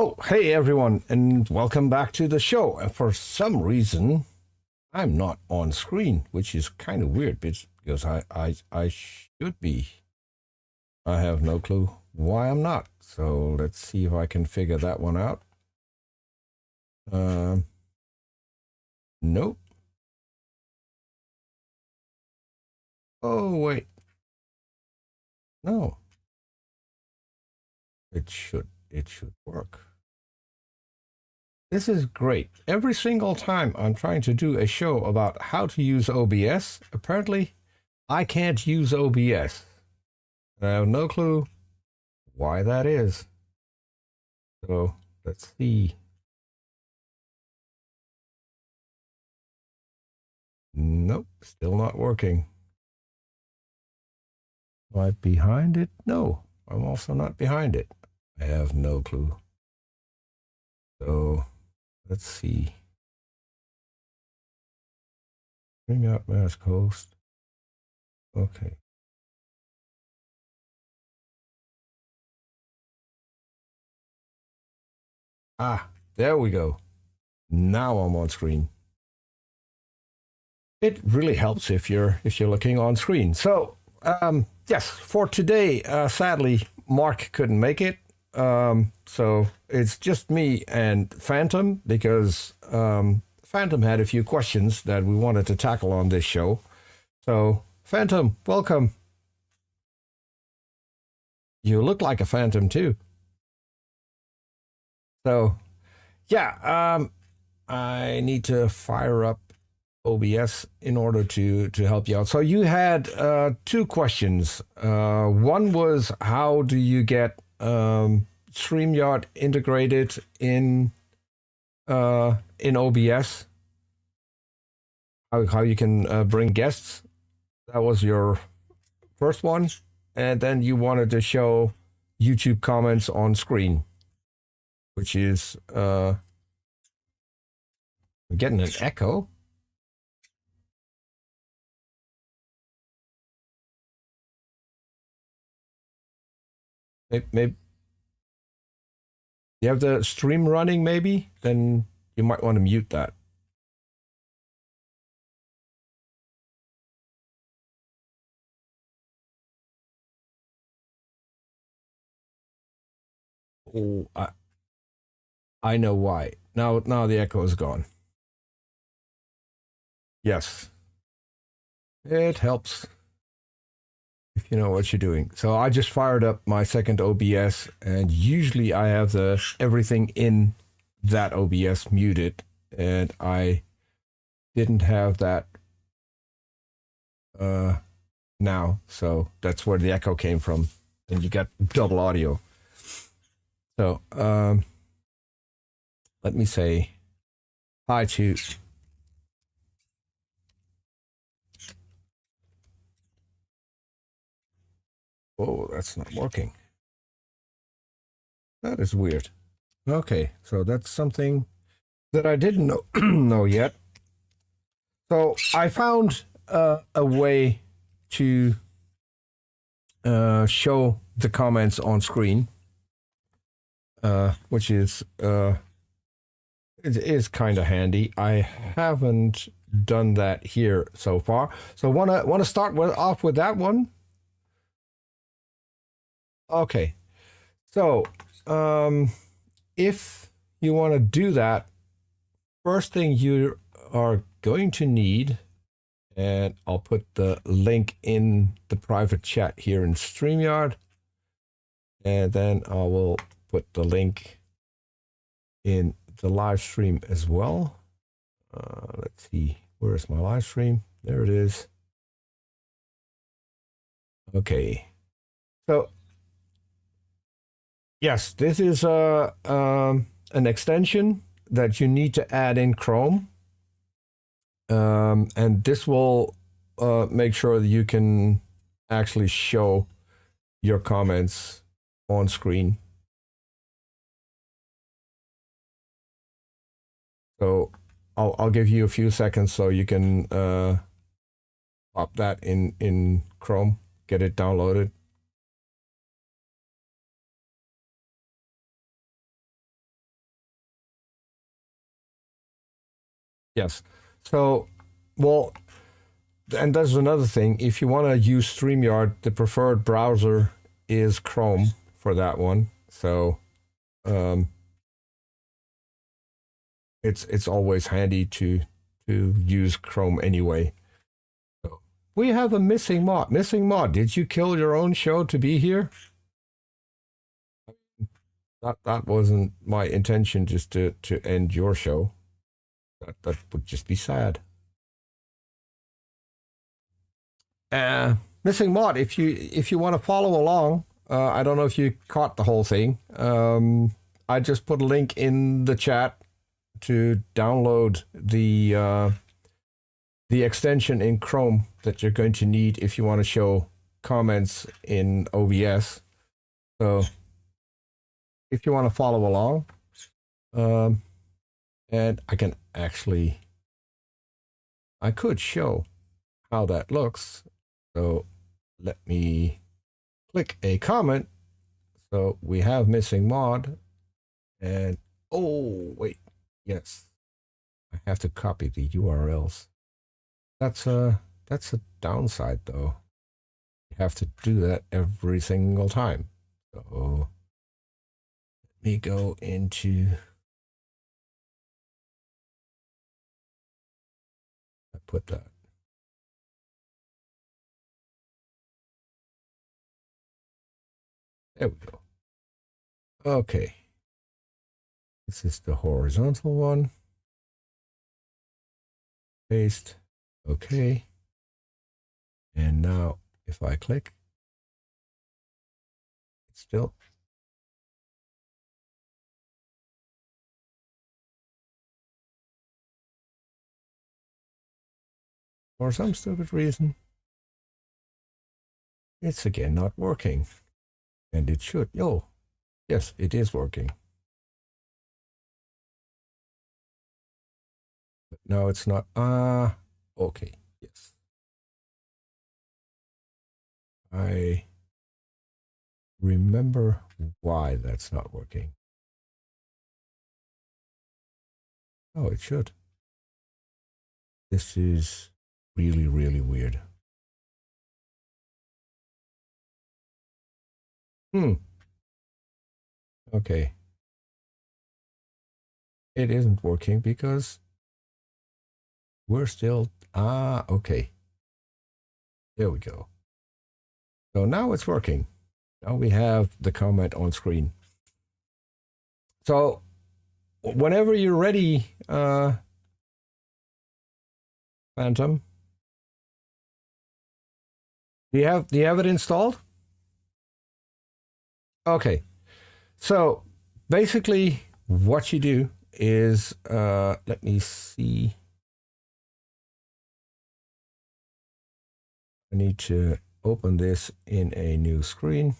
Oh, hey everyone, and welcome back to the show. And for some reason, I'm not on screen, which is kind of weird because I should be. I have no clue why I'm not. So let's see if I can figure that one out. Nope. Oh, wait. No. It should work. This is great. Every single time I'm trying to do a show about how to use OBS, apparently I can't use OBS. I have no clue why that is. So let's see. Nope, still not working. Am I behind it? No, I'm also not behind it. I have no clue. So let's see. StreamYard mask host. Okay. Ah, there we go. Now I'm on screen. It really helps if you're looking on screen. So yes, for today, sadly, Mark couldn't make it. So it's just me and Phantom because Phantom had a few questions that we wanted to tackle on this show. So Phantom, welcome. You look like a phantom too. So yeah, I need to fire up OBS in order to help you out. So you had two questions. One was, how do you get StreamYard integrated in OBS? How you can bring guests? That was your first one, and then you wanted to show YouTube comments on screen, which is we're getting an echo. Maybe you have the stream running, maybe? Then you might want to mute that. Oh, I know why. Now the echo is gone. Yes. It helps if you know what you're doing. So I just fired up my second OBS, and usually I have everything in that OBS muted, and I didn't have that now, so that's where the echo came from, and you got double audio. So let me say hi to oh, that's not working. That is weird. Okay, so that's something that I didn't know yet. So I found a way to show the comments on screen, which is it is kind of handy. I haven't done that here so far. So wanna start off with that one. Okay, so if you want to do that, first thing you are going to need, and I'll put the link in the private chat here in StreamYard, and then I will put the link in the live stream as well. Let's see, where's my live stream? There it is. Okay, so yes, this is an extension that you need to add in Chrome. And this will make sure that you can actually show your comments on screen. So I'll give you a few seconds so you can pop that in Chrome, get it downloaded. Yes. So, well, and there's another thing. If you want to use StreamYard, the preferred browser is Chrome for that one. So, it's always handy to use Chrome anyway. So, we have a missing mod. Missing mod. Did you kill your own show to be here? That wasn't my intention, just to end your show. That would just be sad. Missing mod. If you want to follow along, I don't know if you caught the whole thing. I just put a link in the chat to download the extension in Chrome that you're going to need if you want to show comments in OBS. So if you want to follow along, and I could show how that looks. So let me click a comment. So we have missing mod, and oh wait, yes, I have to copy the URLs. That's a downside though. You have to do that every single time. So let me go into, I put that. There we go. Okay. This is the horizontal one. Paste. Okay. And now if I click, it's still. For some stupid reason, it's again not working. And it should. Oh, yes, it is working. But no, it's not. Okay, yes. I remember why that's not working. Oh, it should. This is really, really weird. Okay. It isn't working because we're still, okay. There we go. So now it's working. Now we have the comment on screen. So whenever you're ready, Phantom, do you have it installed? Okay. So basically what you do is, let me see. I need to open this in a new screen,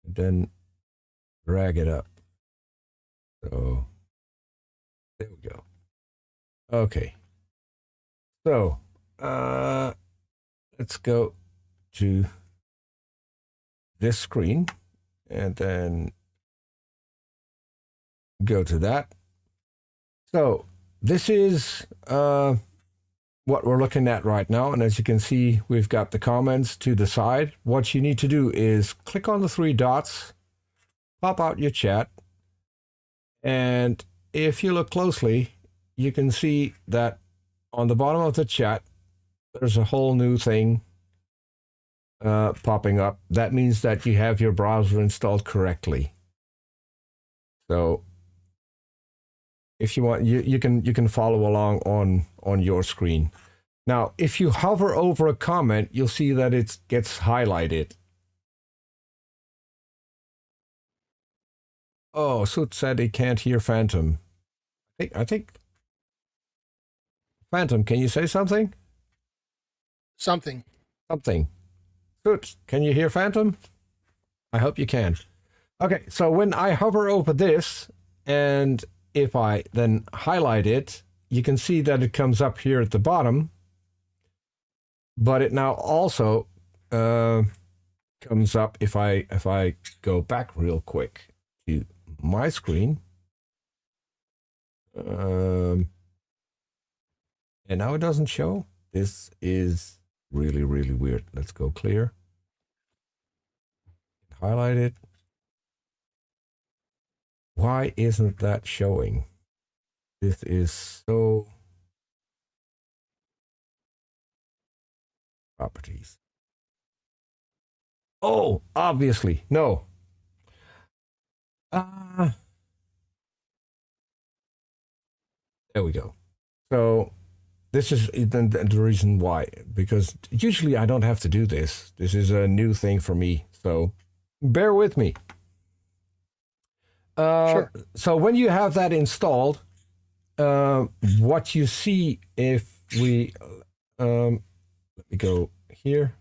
and then drag it up. So there we go. Okay. So let's go to this screen and then go to that. So this is what we're looking at right now. And as you can see, we've got the comments to the side. What you need to do is click on the three dots, pop out your chat. And if you look closely, you can see that on the bottom of the chat, there's a whole new thing popping up. That means that you have your browser installed correctly. So if you want, you can follow along on your screen. Now, if you hover over a comment, you'll see that it gets highlighted. Oh, Soot said he can't hear Phantom. I think Phantom, can you say something? Something. Soot, can you hear Phantom? I hope you can. Okay, so when I hover over this, and if I then highlight it, you can see that it comes up here at the bottom, but it now also comes up if I go back real quick to my screen. And now it doesn't show. This is really, really weird. Let's go clear. Highlight it. Why isn't that showing? This is so... Properties. Oh, obviously. No. There we go. So this is the reason why, because usually I don't have to do this. This is a new thing for me, so bear with me. Sure. So when you have that installed, what you see if we, let me go here.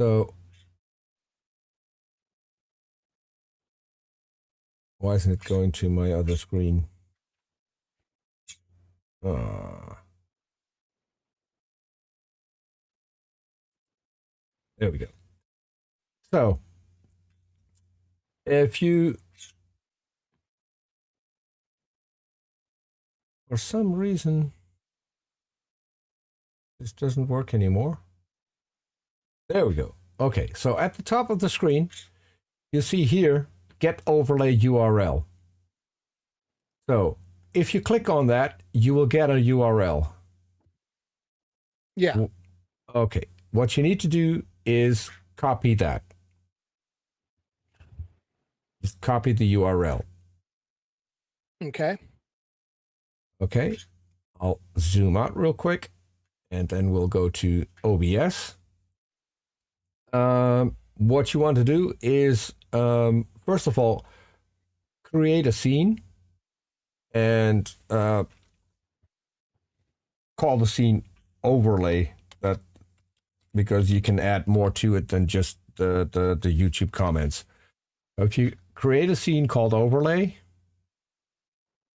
So why isn't it going to my other screen? There we go. So if you, for some reason, this doesn't work anymore. There we go. Okay, so at the top of the screen, you see here, get overlay URL. So if you click on that, you will get a URL. Yeah. Okay, what you need to do is copy that. Just copy the URL. Okay. Okay, I'll zoom out real quick, and then we'll go to OBS. What you want to do is, first of all, create a scene and call the scene overlay, that because you can add more to it than just the YouTube comments. If you create a scene called overlay,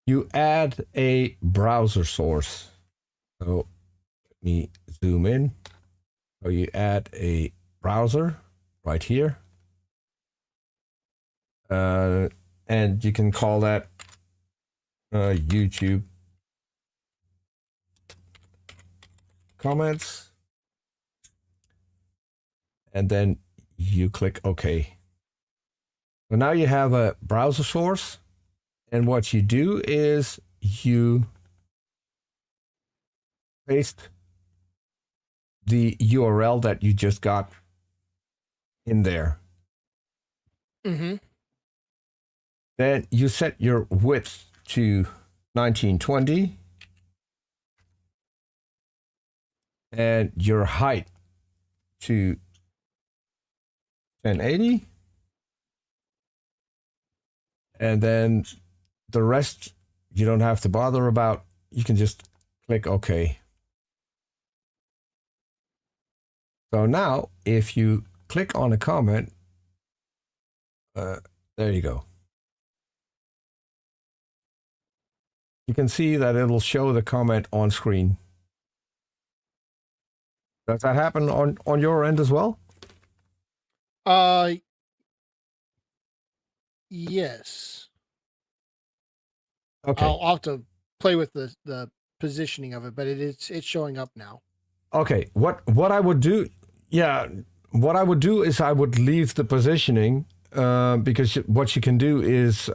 you add a browser source. So let me zoom in. So you add a browser right here. And you can call that YouTube comments. And then you click OK. So now you have a browser source. And what you do is you paste the URL that you just got in there. Mm-hmm. Then you set your width to 1920 and your height to 1080. And then the rest you don't have to bother about. You can just click OK. So now if you click on a comment, there you go. You can see that it'll show the comment on screen. Does that happen on your end as well? Yes. Okay. I'll have to play with the positioning of it, but it's showing up now. Okay. What I would do, what I would do is I would leave the positioning because what you can do is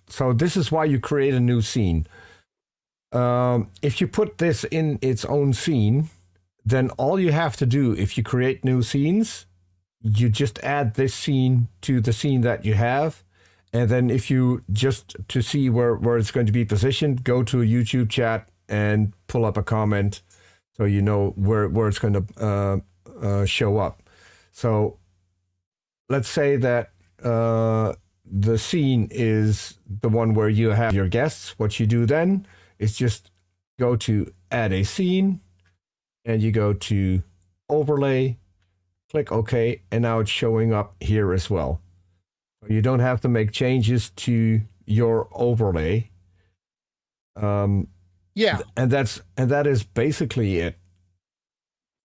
so this is why you create a new scene. If you put this in its own scene, then all you have to do if you create new scenes, you just add this scene to the scene that you have. And then if you just to see where it's going to be positioned, go to a YouTube chat and pull up a comment so you know where it's going to show up. So let's say that the scene is the one where you have your guests. What you do then is just go to add a scene and you go to overlay, click OK, and now it's showing up here as well. You don't have to make changes to your overlay. Yeah. And that is basically it.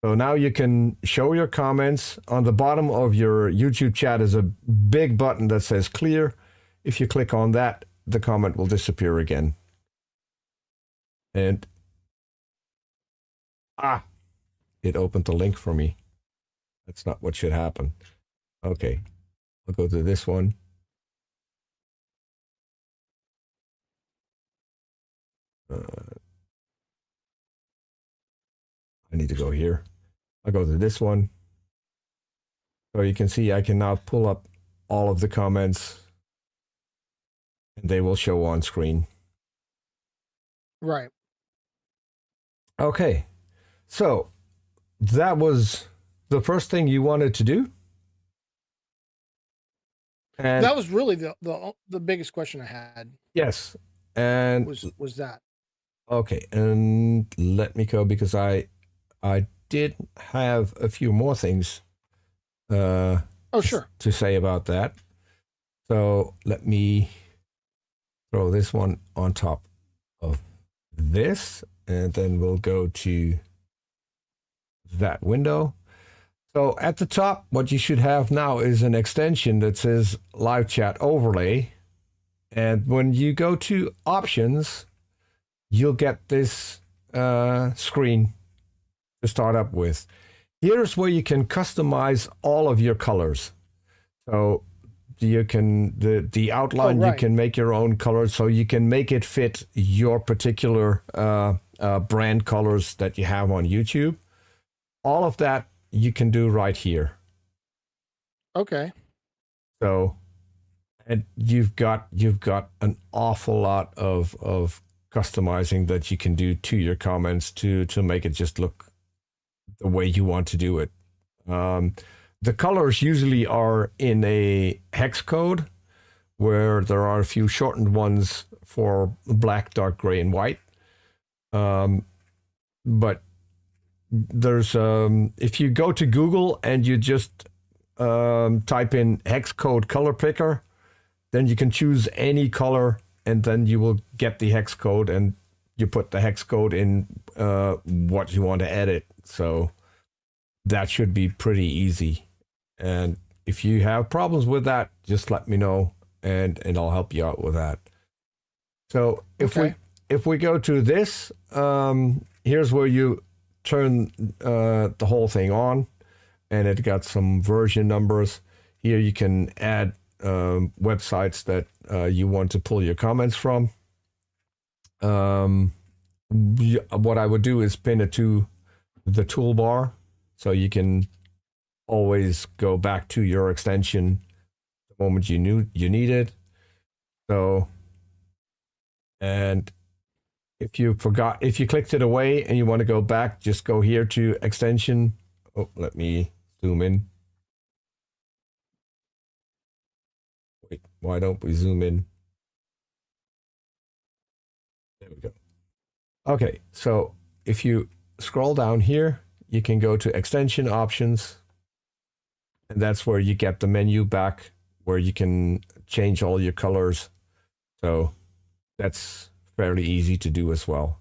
So now you can show your comments. On the bottom of your YouTube chat is a big button that says clear. If you click on that, the comment will disappear again. And Ah, it opened the link for me. That's not what should happen. Okay, I'll go to this one. I need to go here. I'll go to this one. So you can see I can now pull up all of the comments and they will show on screen. Right. Okay, so that was the first thing you wanted to do. And that was really the biggest question I had. Yes, and was that. Okay, and let me go because I did have a few more things oh, sure. to say about that. So let me throw this one on top of this, and then we'll go to that window. So at the top, what you should have now is an extension that says Live Chat Overlay. And when you go to Options, you'll get this screen to start up with. Here's where you can customize all of your colors. So you can, the outline, you can make your own colors, so you can make it fit your particular brand colors that you have on YouTube. All of that you can do right here. Okay. So, and you've got an awful lot of customizing that you can do to your comments to make it just look the way you want to do it. The colors usually are in a hex code, where there are a few shortened ones for black, dark, gray, and white. But there's if you go to Google and you just type in hex code color picker, then you can choose any color, and then you will get the hex code, and you put the hex code in what you want to edit. So that should be pretty easy. And if you have problems with that, just let me know, and I'll help you out with that. So if we go to this, here's where you turn the whole thing on, and it got some version numbers. Here you can add websites that you want to pull your comments from. What I would do is pin it to the toolbar, so you can always go back to your extension the moment you need it. So, and if you clicked it away and you want to go back, just go here to extension. Oh, let me zoom in. Wait, why don't we zoom in? There we go. Okay, so if you scroll down here, you can go to extension options, and that's where you get the menu back where you can change all your colors. So that's fairly easy to do as well.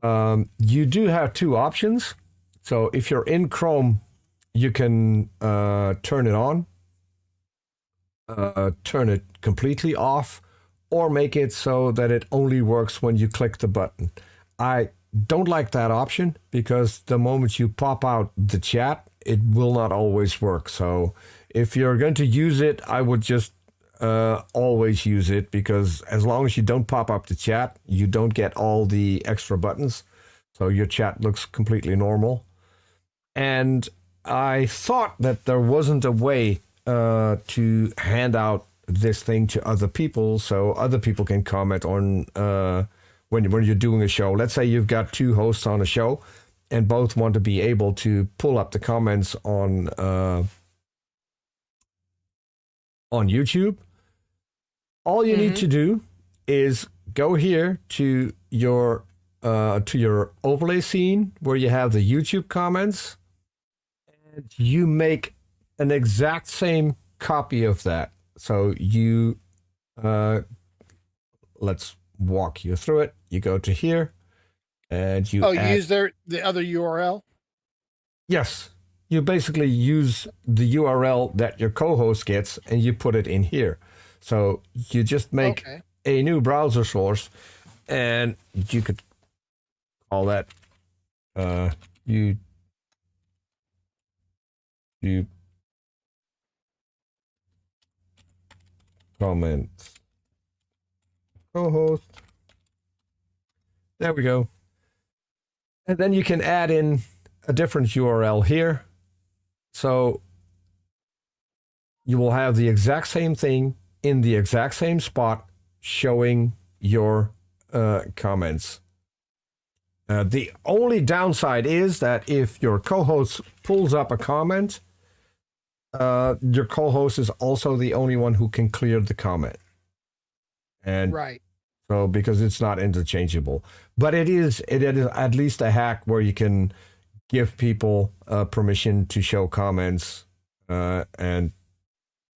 You do have two options. So if you're in Chrome, you can turn it on, turn it completely off, or make it so that it only works when you click the button. I don't like that option because the moment you pop out the chat, it will not always work. So if you're going to use it, I would just always use it, because as long as you don't pop up the chat, you don't get all the extra buttons. So your chat looks completely normal. And I thought that there wasn't a way to hand out this thing to other people, so other people can comment on when you're doing a show. Let's say you've got two hosts on a show, and both want to be able to pull up the comments on YouTube. All you need to do is go here to your overlay scene where you have the YouTube comments, and you make an exact same copy of that. So you, let's walk you through it. You go to here, and you use the other URL? Yes. You basically use the URL that your co-host gets, and you put it in here. So you just make a new browser source, and you could call that YouTube comments. Co-host. There we go. And then you can add in a different URL here. So you will have the exact same thing in the exact same spot showing your comments. The only downside is that if your co-host pulls up a comment, your co-host is also the only one who can clear the comment. And right. So because it's not interchangeable. But it is at least a hack where you can give people permission to show comments, and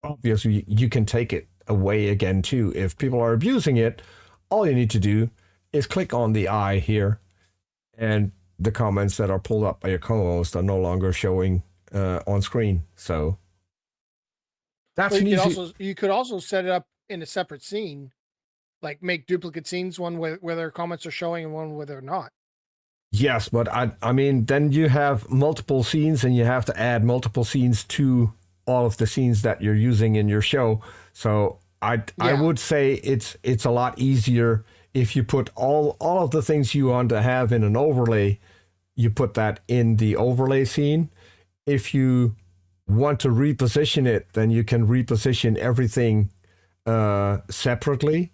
obviously you can take it away again too. If people are abusing it, all you need to do is click on the eye here, and the comments that are pulled up by your co-host are no longer showing on screen. So that's well, easy. You could also set it up in a separate scene, like make duplicate scenes, one where their comments are showing and one where they're not. Yes, but I mean, then you have multiple scenes and you have to add multiple scenes to all of the scenes that you're using in your show. So I would say it's a lot easier if you put all of the things you want to have in an overlay, you put that in the overlay scene. If you want to reposition it, then you can reposition everything separately.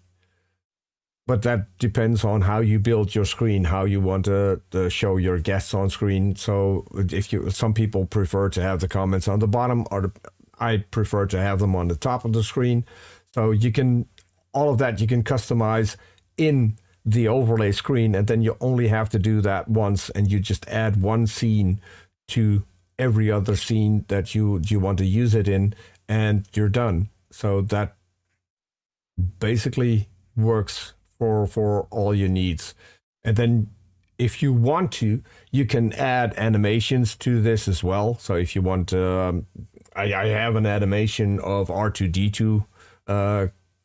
But that depends on how you build your screen, how you want to show your guests on screen. So some people prefer to have the comments on the bottom, I prefer to have them on the top of the screen. So you can, all of that you can customize in the overlay screen, and then you only have to do that once, and you just add one scene to every other scene that you want to use it in, and you're done. So that basically works for all your needs. And then if you want to, you can add animations to this as well. So if you want to, I have an animation of R2-D2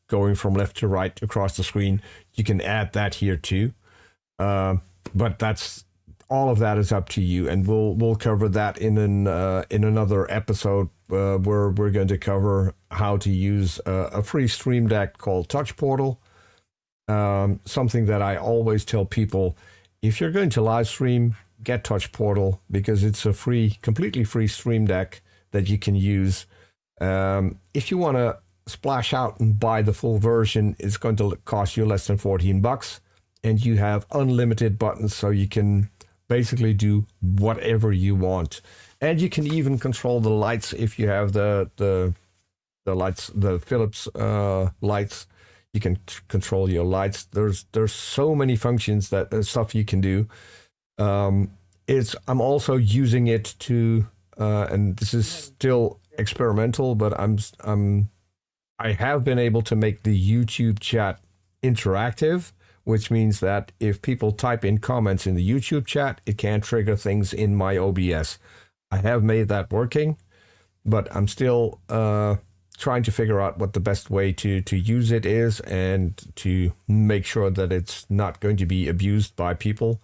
going from left to right across the screen. You can add that here too. But that's all of that is up to you, and we'll cover that in another episode where we're going to cover how to use a free Stream Deck called Touch Portal. Something that I always tell people: if you're going to live stream, get Touch Portal, because it's a completely free Stream Deck that you can use. If you want to splash out and buy the full version, it's going to cost you less than $14, and you have unlimited buttons, so you can basically do whatever you want. And you can even control the lights if you have the lights, the Philips lights. You can control your lights. There's so many functions that stuff you can do. I'm also using it to, and this is still experimental, but I have been able to make the YouTube chat interactive, which means that if people type in comments in the YouTube chat, it can trigger things in my OBS. I have made that working, but I'm still trying to figure out what the best way to use it is, and to make sure that it's not going to be abused by people.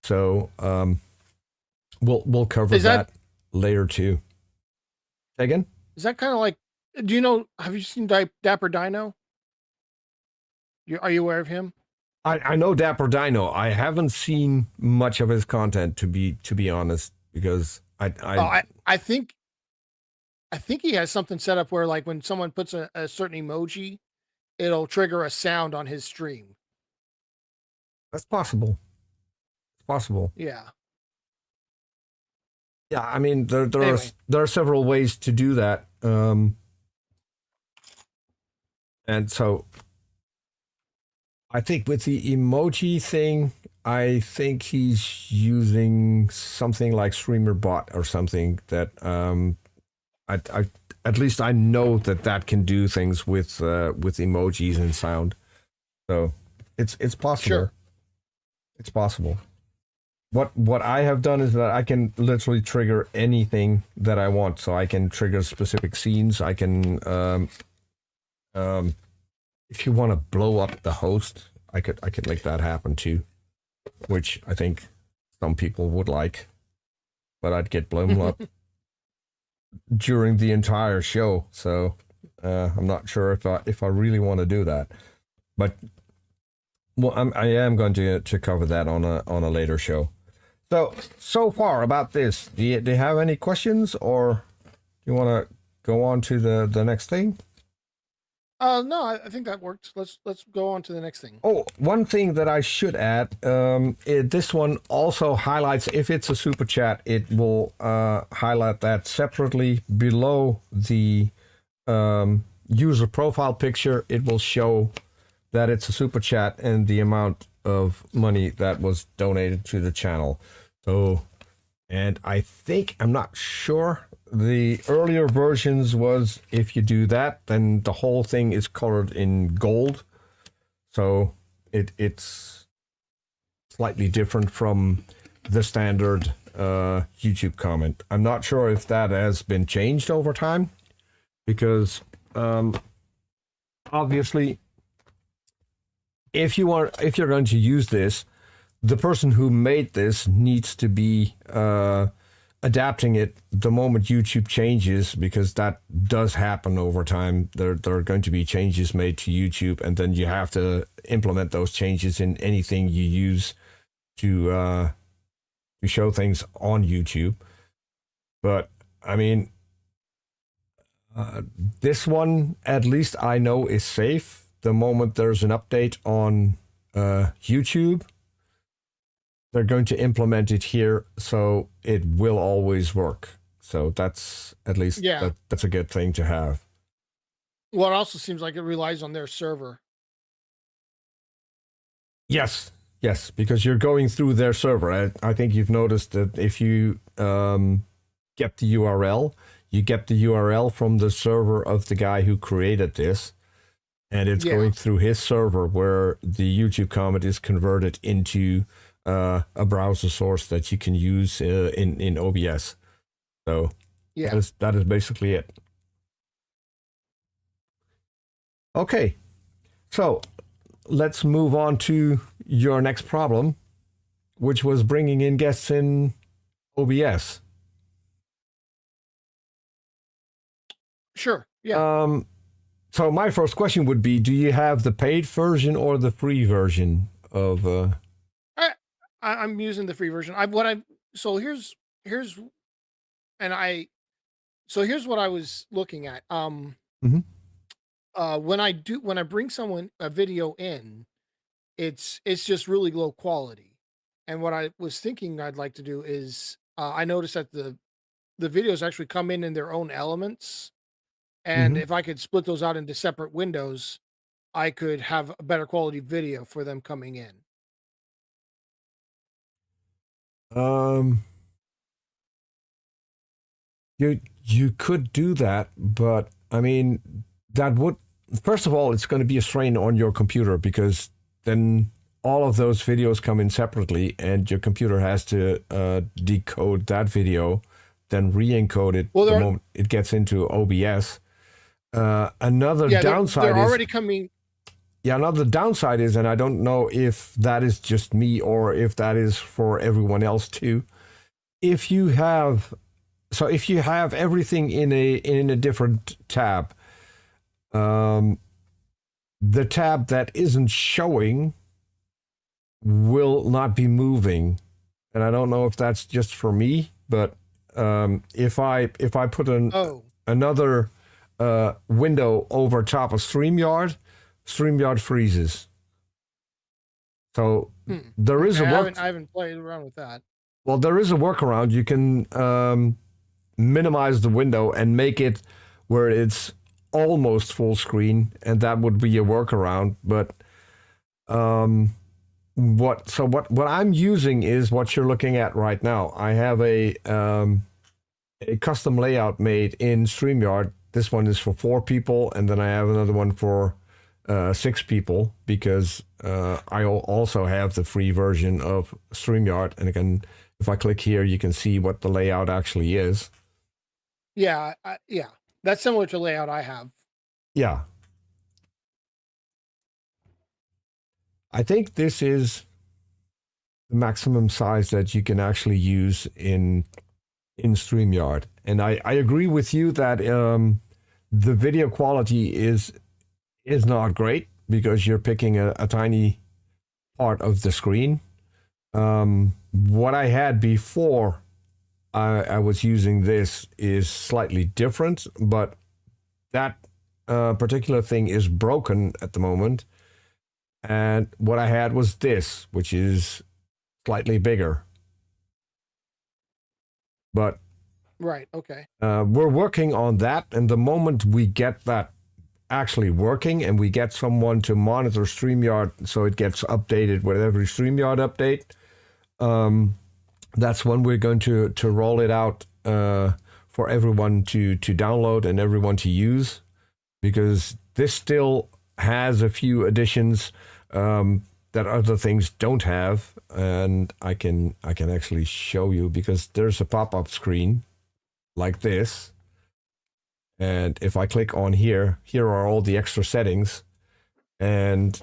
So we'll cover that later too. Say again? Is that kind of like, have you seen Dapper Dino? Are you aware of him? I know Dapper Dino. I haven't seen much of his content, to be honest, because I think he has something set up where, like, when someone puts a certain emoji, it'll trigger a sound on his stream. That's possible. It's possible. Yeah. Yeah, I mean, there are several ways to do that. And so I think with the emoji thing, I think he's using something like StreamerBot or something that I at least I know that can do things with emojis and sound. So it's possible. Sure. It's possible. What I have done is that I can literally trigger anything that I want. So I can trigger specific scenes. I can if you want to blow up the host, I could make that happen too, which I think some people would like, but I'd get blown up during the entire show. So I'm not sure if I really want to do that. But well, I am going to cover that on a later show. So far about this, do you have any questions, or do you want to go on to the next thing? No, I think that worked. Let's go on to the next thing. Oh, one thing that I should add, this one also highlights, if it's a super chat, it will highlight that separately below the user profile picture. It will show that it's a super chat and the amount of money that was donated to the channel. So, and I think, I'm not sure, the earlier versions was, if you do that, then the whole thing is colored in gold. So it's slightly different from the standard YouTube comment. I'm not sure if that has been changed over time, because obviously, if you're going to use this, the person who made this needs to be adapting it the moment YouTube changes, because that does happen over time. There are going to be changes made to YouTube, and then you have to implement those changes in anything you use to show things on YouTube. But I mean, this one, at least I know, is safe. The moment there's an update on YouTube, they're going to implement it here, so it will always work. So that's, at least, that's a good thing to have. Well, it also seems like it relies on their server. Yes, because you're going through their server. I think you've noticed that if you get the URL, you get the URL from the server of the guy who created this, and it's going through his server, where the YouTube comment is converted into a browser source that you can use in OBS. So that is basically it. Okay, so let's move on to your next problem, which was bringing in guests in OBS. Sure. Yeah. So my first question would be, do you have the paid version or the free version of I'm using the free version. Here's what I was looking at. When I bring someone a video in, it's just really low quality. And what I was thinking I'd like to do is, I noticed that the videos actually come in their own elements. And if I could split those out into separate windows, I could have a better quality video for them coming in. You could do that, but I mean, that would, first of all, it's going to be a strain on your computer, because then all of those videos come in separately, and your computer has to decode that video, then re-encode it the moment it gets into OBS. Another downside they're already coming. Yeah, another downside is, and I don't know if that is just me or if that is for everyone else too, if you have everything in a different tab, the tab that isn't showing will not be moving. And I don't know if that's just for me, but if I put another window over top of StreamYard freezes. So there is I haven't played around with that. Well, there is a workaround. You can minimize the window and make it where it's almost full screen, and that would be a workaround. But what I'm using is what you're looking at right now. I have a custom layout made in StreamYard. This one is for 4 people, and then I have another one for 6 people, because I also have the free version of StreamYard. And again, if I click here, you can see what the layout actually is. Yeah, that's similar to layout I have. Yeah. I think this is maximum size that you can actually use in StreamYard. And I agree with you that the video quality is not great because you're picking a tiny part of the screen. What I had before I was using this is slightly different, but that particular thing is broken at the moment. And what I had was this, which is slightly bigger. But right, okay. We're working on that, and the moment we get that actually working and we get someone to monitor StreamYard so it gets updated with every StreamYard update, that's when we're going to roll it out for everyone to download and everyone to use, because this still has a few additions that other things don't have, and I can actually show you, because there's a pop-up screen like this, and if I click on here are all the extra settings, and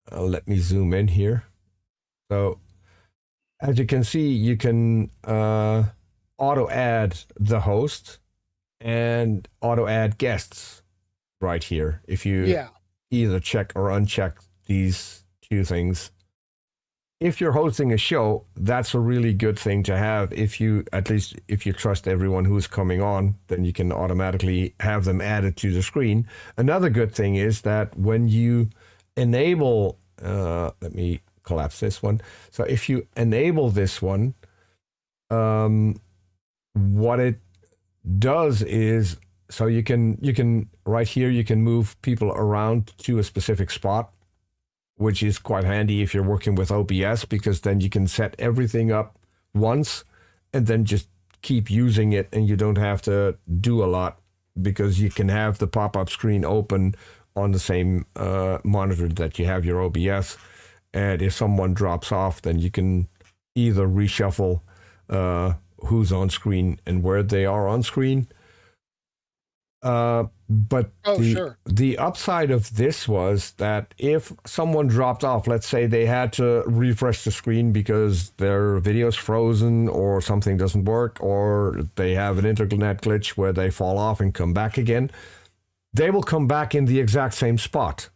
let me zoom in here. So as you can see, you can auto add the host and auto add guests right here if you either check or uncheck these two things. If you're hosting a show, that's a really good thing to have. If you trust everyone who's coming on, then you can automatically have them added to the screen. Another good thing is that when you enable, let me collapse this one. So if you enable this one, what it does is, so you can right here, you can move people around to a specific spot, which is quite handy if you're working with OBS, because then you can set everything up once and then just keep using it, and you don't have to do a lot, because you can have the pop-up screen open on the same monitor that you have your OBS. And if someone drops off, then you can either reshuffle who's on screen and where they are on screen. But the upside of this was that if someone dropped off, let's say they had to refresh the screen because their video's frozen or something doesn't work, or they have an internet glitch where they fall off and come back again, they will come back in the exact same spot.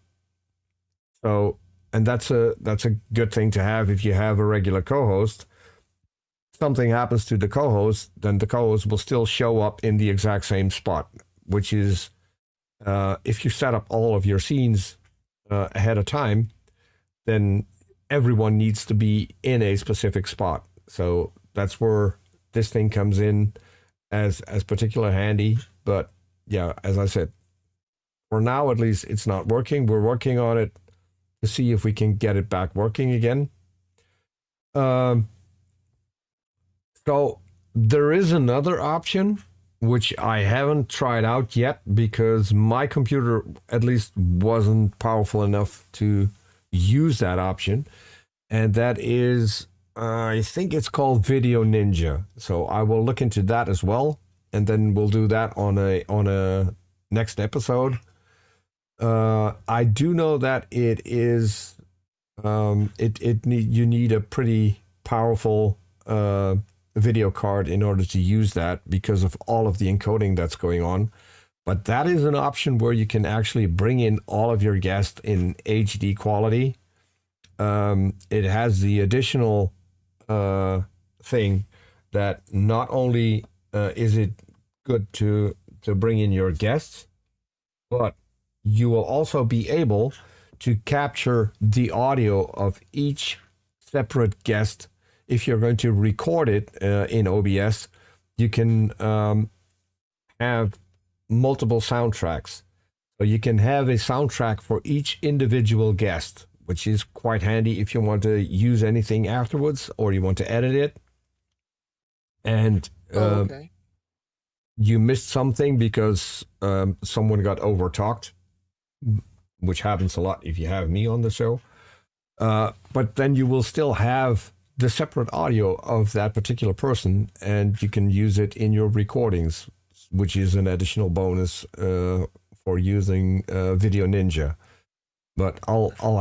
So, and that's a good thing to have if you have a regular co-host. Something happens to the co-host, then the co-host will still show up in the exact same spot, which is, if you set up all of your scenes ahead of time, then everyone needs to be in a specific spot. So that's where this thing comes in as particular handy. But yeah, as I said, for now at least, it's not working. We're working on it to see if we can get it back working again. So there is another option, which I haven't tried out yet because my computer at least wasn't powerful enough to use that option. And that is, I think it's called Video Ninja. So I will look into that as well. And then we'll do that on a next episode. I do know that it is, you need a pretty powerful video card in order to use that because of all of the encoding that's going on. But that is an option where you can actually bring in all of your guests in HD quality. It has the additional thing that not only is it good to bring in your guests, but you will also be able to capture the audio of each separate guest. If you're going to record it in OBS, you can have multiple soundtracks. So you can have a soundtrack for each individual guest, which is quite handy if you want to use anything afterwards or you want to edit it. And you missed something because someone got overtalked, which happens a lot if you have me on the show. But then you will still have the separate audio of that particular person, and you can use it in your recordings, which is an additional bonus for using Video Ninja. But I'll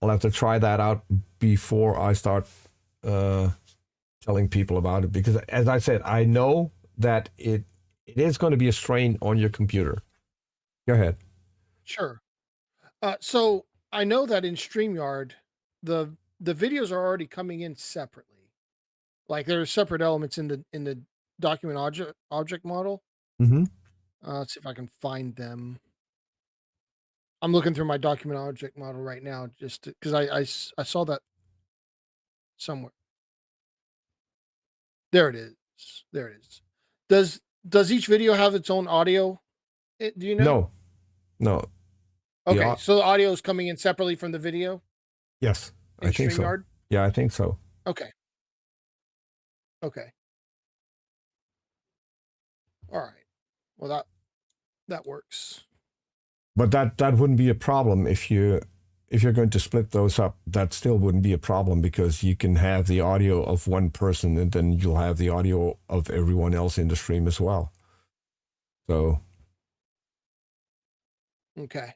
I'll have to try that out before I start telling people about it, because as I said, I know that it is going to be a strain on your computer. Go ahead. Sure. So I know that in StreamYard, the videos are already coming in separately. Like there are separate elements in the document object model. Mm-hmm. Let's see if I can find them. I'm looking through my document object model right now, just because I saw that somewhere. There it is. There it is. Does each video have its own audio? Do you know? No. Okay, so the audio is coming in separately from the video? Yes, in I think StreamYard? so. Yeah, I think so. Okay. Okay. All right. Well, that works. But that wouldn't be a problem if you're going to split those up. That still wouldn't be a problem, because you can have the audio of one person and then you'll have the audio of everyone else in the stream as well. So. Okay.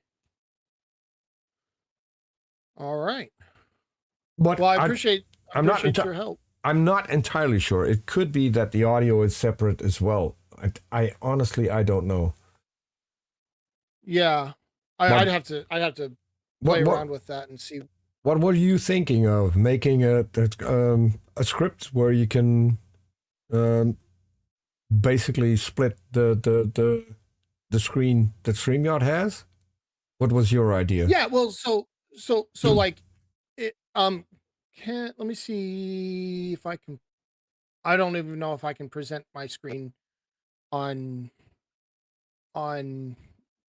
All right. But well, I appreciate your help. I'm not entirely sure. It could be that the audio is separate as well. I honestly, I don't know. Yeah, I'd have to play around with that and see. What were you thinking of? Making a script where you can basically split the screen that StreamYard has? What was your idea? Yeah, well, so like it let me see if I can. I don't even know if I can present my screen on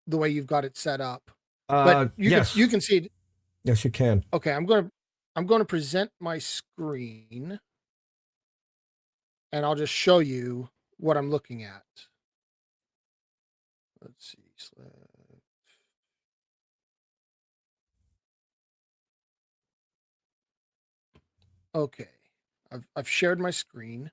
the way you've got it set up. But you can see it. Yes, you can. Okay, I'm going to present my screen, and I'll just show you what I'm looking at. Let's see. Okay, I've shared my screen.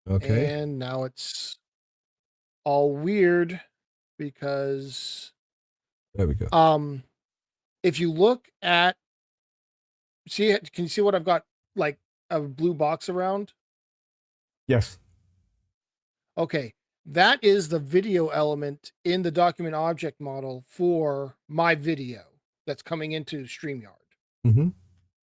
Okay. And now it's all weird because there we go. If you look at can you see what I've got, like a blue box around? Yes. Okay. That is the video element in the document object model for my video that's coming into StreamYard. Mm-hmm.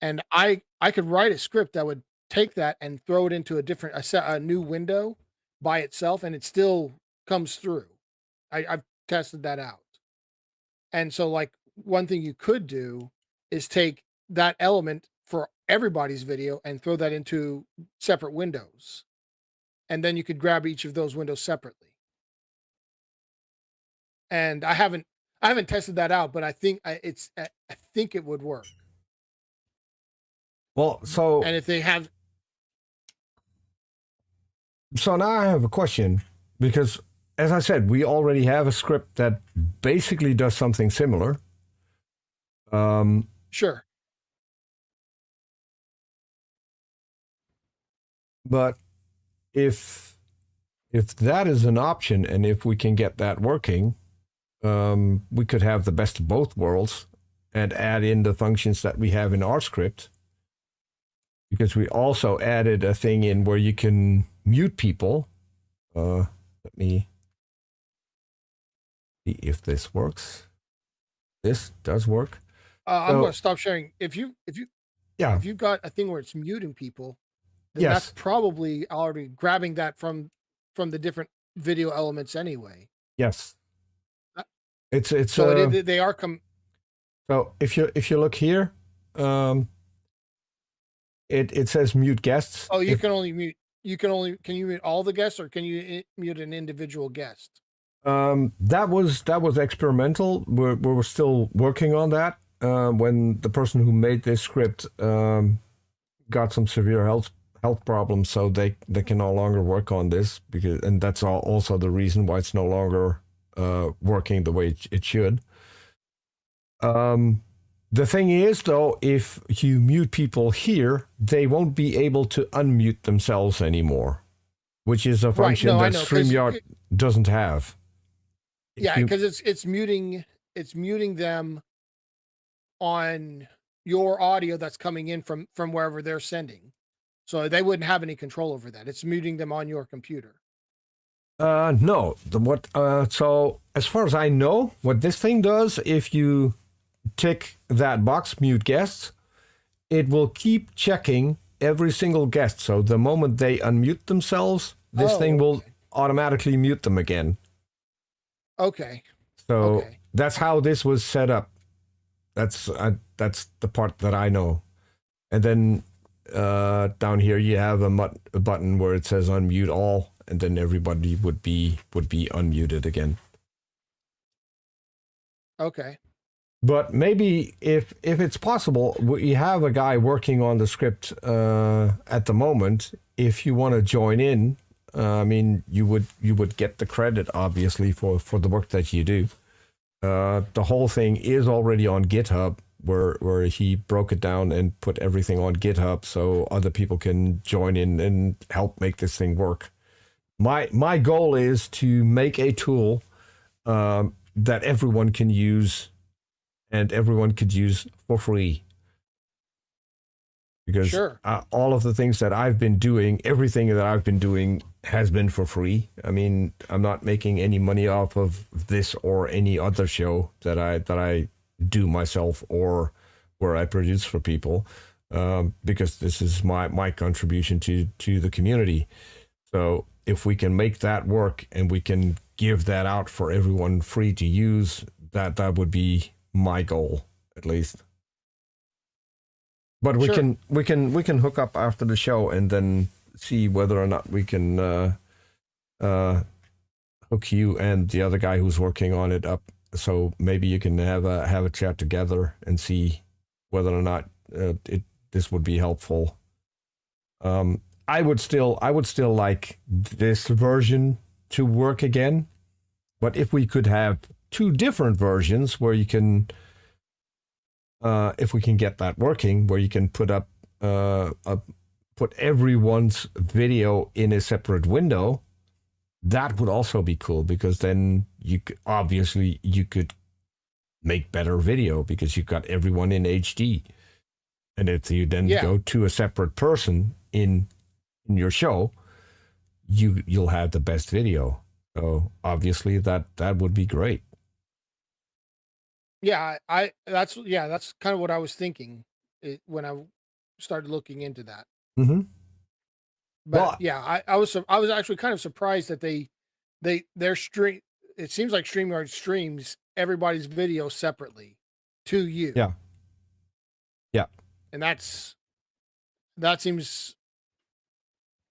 And I could write a script that would take that and throw it into a new window by itself, and it still comes through. I've tested that out. And so, like, one thing you could do is take that element for everybody's video and throw that into separate windows. And then you could grab each of those windows separately. And I haven't tested that out, but I think I think it would work. Well, so and if they have. So now I have a question, because as I said, we already have a script that basically does something similar. Sure. But if that is an option, and if we can get that working, we could have the best of both worlds and add in the functions that we have in our script. Because we also added a thing in where you can mute people. Let me see if this works. This does work. I'm going to stop sharing. If you've got a thing where it's muting people, then that's probably already grabbing that from the different video elements anyway. Yes. It's so they are So if you look here, it says mute guests. Oh, can you mute all the guests, or can you mute an individual guest? That was experimental. We're still working on that. When the person who made this script got some severe health problems, so they can no longer work on this, and that's also the reason why it's no longer working the way it should. The thing is, though, if you mute people here, they won't be able to unmute themselves anymore, which is a function that StreamYard doesn't have. Yeah, because it's muting them on your audio that's coming in from wherever they're sending. So they wouldn't have any control over that. It's muting them on your computer. No. So as far as I know, what this thing does, if you tick that box, mute guests, it will keep checking every single guest. So the moment they unmute themselves, this thing will automatically mute them again. Okay. So that's how this was set up. That's the part that I know. And then down here you have a button where it says unmute all, and then everybody would be unmuted again. Okay. But maybe if it's possible, we have a guy working on the script at the moment. If you want to join in, I mean, you would get the credit obviously for the work that you do. The whole thing is already on GitHub, where he broke it down and put everything on GitHub, so other people can join in and help make this thing work. My goal is to make a tool that everyone can use, and everyone could use for free. Because all of the things that I've been doing, everything that I've been doing has been for free. I mean, I'm not making any money off of this or any other show that I do myself or where I produce for people, because this is my contribution to the community. So if we can make that work and we can give that out for everyone free to use, that would be my goal, at least. But we can hook up after the show and then see whether or not we can hook you and the other guy who's working on it up. So maybe you can have a chat together and see whether or not this would be helpful. I would still like this version to work again, but if we could have two different versions where you can, if we can get that working, where you can put up put everyone's video in a separate window, that would also be cool, because then you could make better video because you've got everyone in HD. And if you then go to a separate person in your show, you'll have the best video. So obviously that would be great. Yeah, that's kind of what I was thinking when I started looking into that. Mm-hmm. But I was actually kind of surprised that their stream. It seems like StreamYard streams everybody's video separately to you. Yeah. Yeah. And that seems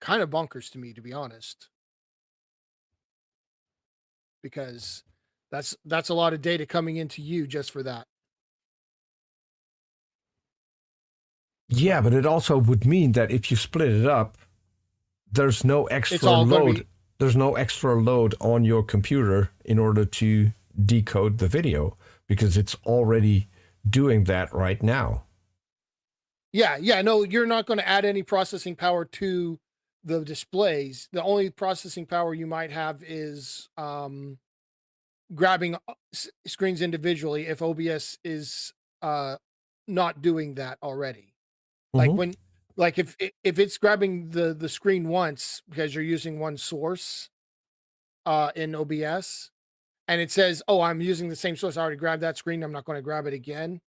kind of bonkers to me, to be honest, because that's a lot of data coming into you just for that. Yeah, but it also would mean that if you split it up, there's no extra load. There's no extra load on your computer in order to decode the video, because it's already doing that right now. Yeah, no, you're not going to add any processing power to the displays. The only processing power you might have is grabbing screens individually if OBS is not doing that already. Mm-hmm. Like if it's grabbing the screen once because you're using one source in OBS, and it says, "Oh, I'm using the same source. I already grabbed that screen. I'm not going to grab it again."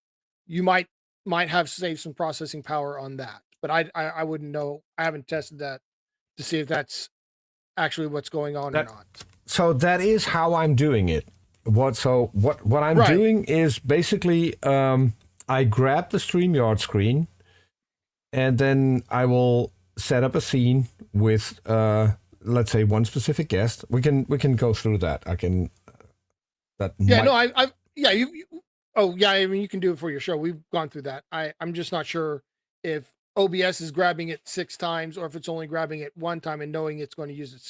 You might have saved some processing power on that, but I wouldn't know. I haven't tested that to see if that's actually what's going on or not. So that is how I'm doing it. What I'm doing is basically I grab the StreamYard screen, and then I will set up a scene with let's say one specific guest. We can go through that. I can. I mean, you can do it for your show. We've gone through that. I'm just not sure if OBS is grabbing it 6 times or if it's only grabbing it 1 time and knowing it's going to use it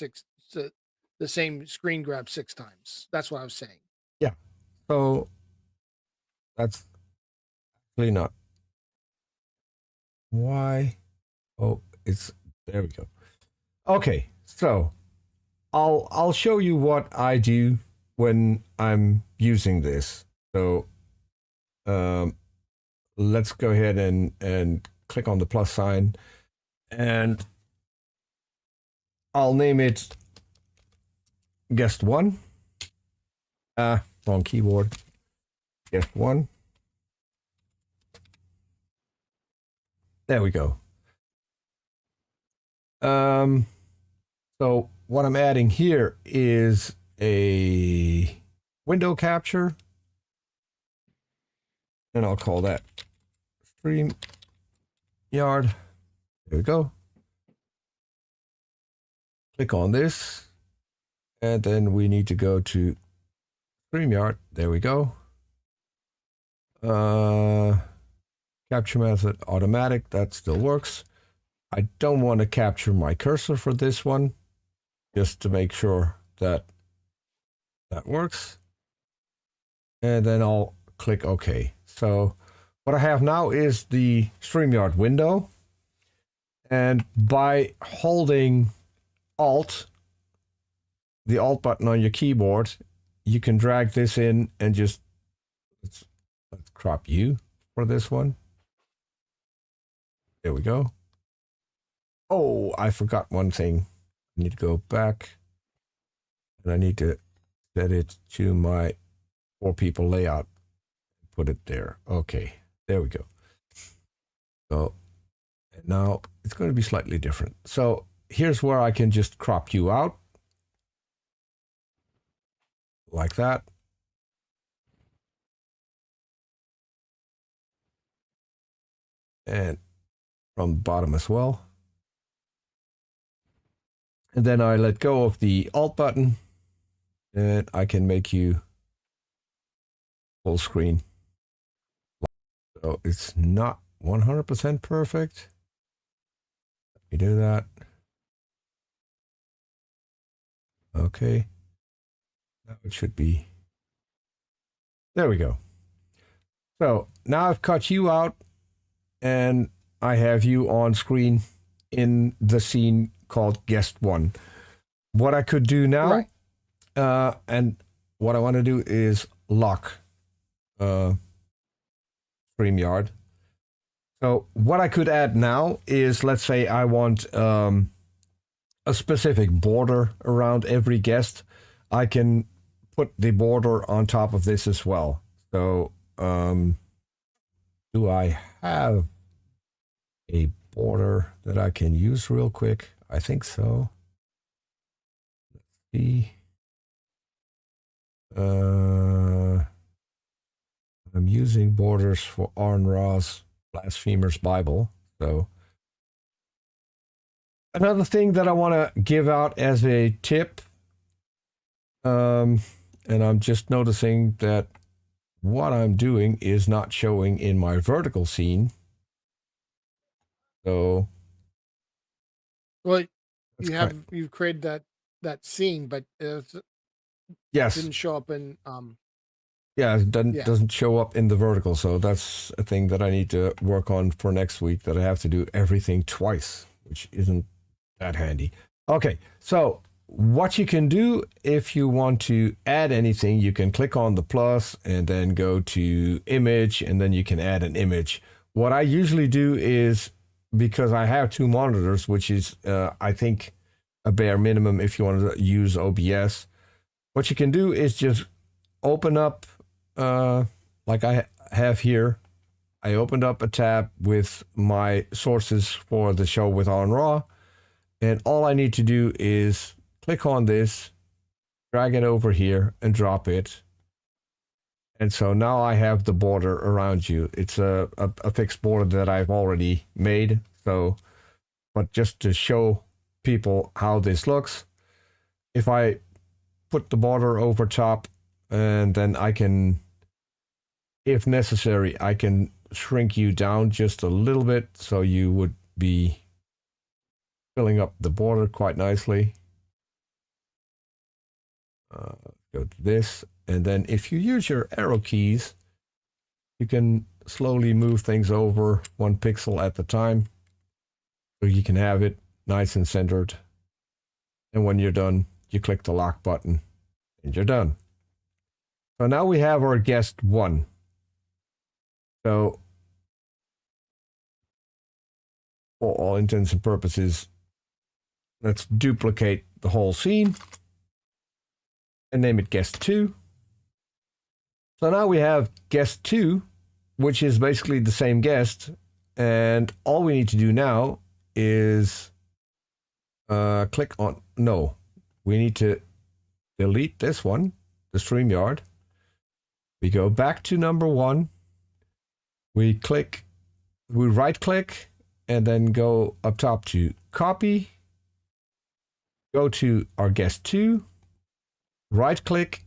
the same screen grab 6 times. That's what I was saying. Yeah. So that's really not. Why? Oh, there we go. Okay. So I'll show you what I do when I'm using this. So let's go ahead and click on the plus sign, and I'll name it guest one. Wrong keyboard. Guest one. There we go. So what I'm adding here is a window capture, and I'll call that StreamYard. There we go. Click on this, and then we need to go to StreamYard. There we go. Capture method automatic, that still works. I don't want to capture my cursor for this one, just to make sure that that works. And then I'll click OK. So what I have now is the StreamYard window. And by holding Alt, the Alt button on your keyboard, you can drag this in and just, let's crop you for this one. There we go. Oh, I forgot one thing. I need to go back, and I need to set it to my 4 people layout. Put it there. Okay, there we go. So and now it's going to be slightly different. So here's where I can just crop you out like that. And from the bottom as well. And then I let go of the Alt button, and I can make you full screen. So it's not 100% perfect. Let me do that. Okay. Now it should be. There we go. So now I've cut you out, and I have you on screen in the scene called guest one. What I could do now, right. And what I want to do is lock StreamYard. So what I could add now is, let's say I want a specific border around every guest. I can put the border on top of this as well. So do I have a border that I can use real quick? I think so. Let's see. I'm using borders for Aaron Ra's Blasphemer's Bible. So another thing that I want to give out as a tip, and I'm just noticing that what I'm doing is not showing in my vertical scene. So, well, you've created that scene, but yes, didn't show up in yeah, it doesn't show up in the vertical. So that's a thing that I need to work on for next week, that I have to do everything twice, which isn't that handy. Okay, so what you can do if you want to add anything, you can click on the plus and then go to image, and then you can add an image. What I usually do is, because I have 2 monitors, which is, I think, a bare minimum if you want to use OBS, what you can do is just open up, like I have here. I opened up a tab with my sources for the show with On Raw, and all I need to do is click on this, drag it over here, and drop it. And so now I have the border around you. It's a fixed border that I've already made. So, but just to show people how this looks, if I put the border over top, and then I can, if necessary, I can shrink you down just a little bit, so you would be filling up the border quite nicely. Go to this, and then if you use your arrow keys, you can slowly move things over 1 pixel at a time, so you can have it nice and centered. And when you're done, you click the lock button, and you're done. So now we have our guest 1. So for all intents and purposes, let's duplicate the whole scene and name it guest 2. So now we have guest 2, which is basically the same guest. And all we need to do now is click on, no, we need to delete this one, the StreamYard. We go back to number 1. We right click and then go up top to copy. Go to our guest 2, right click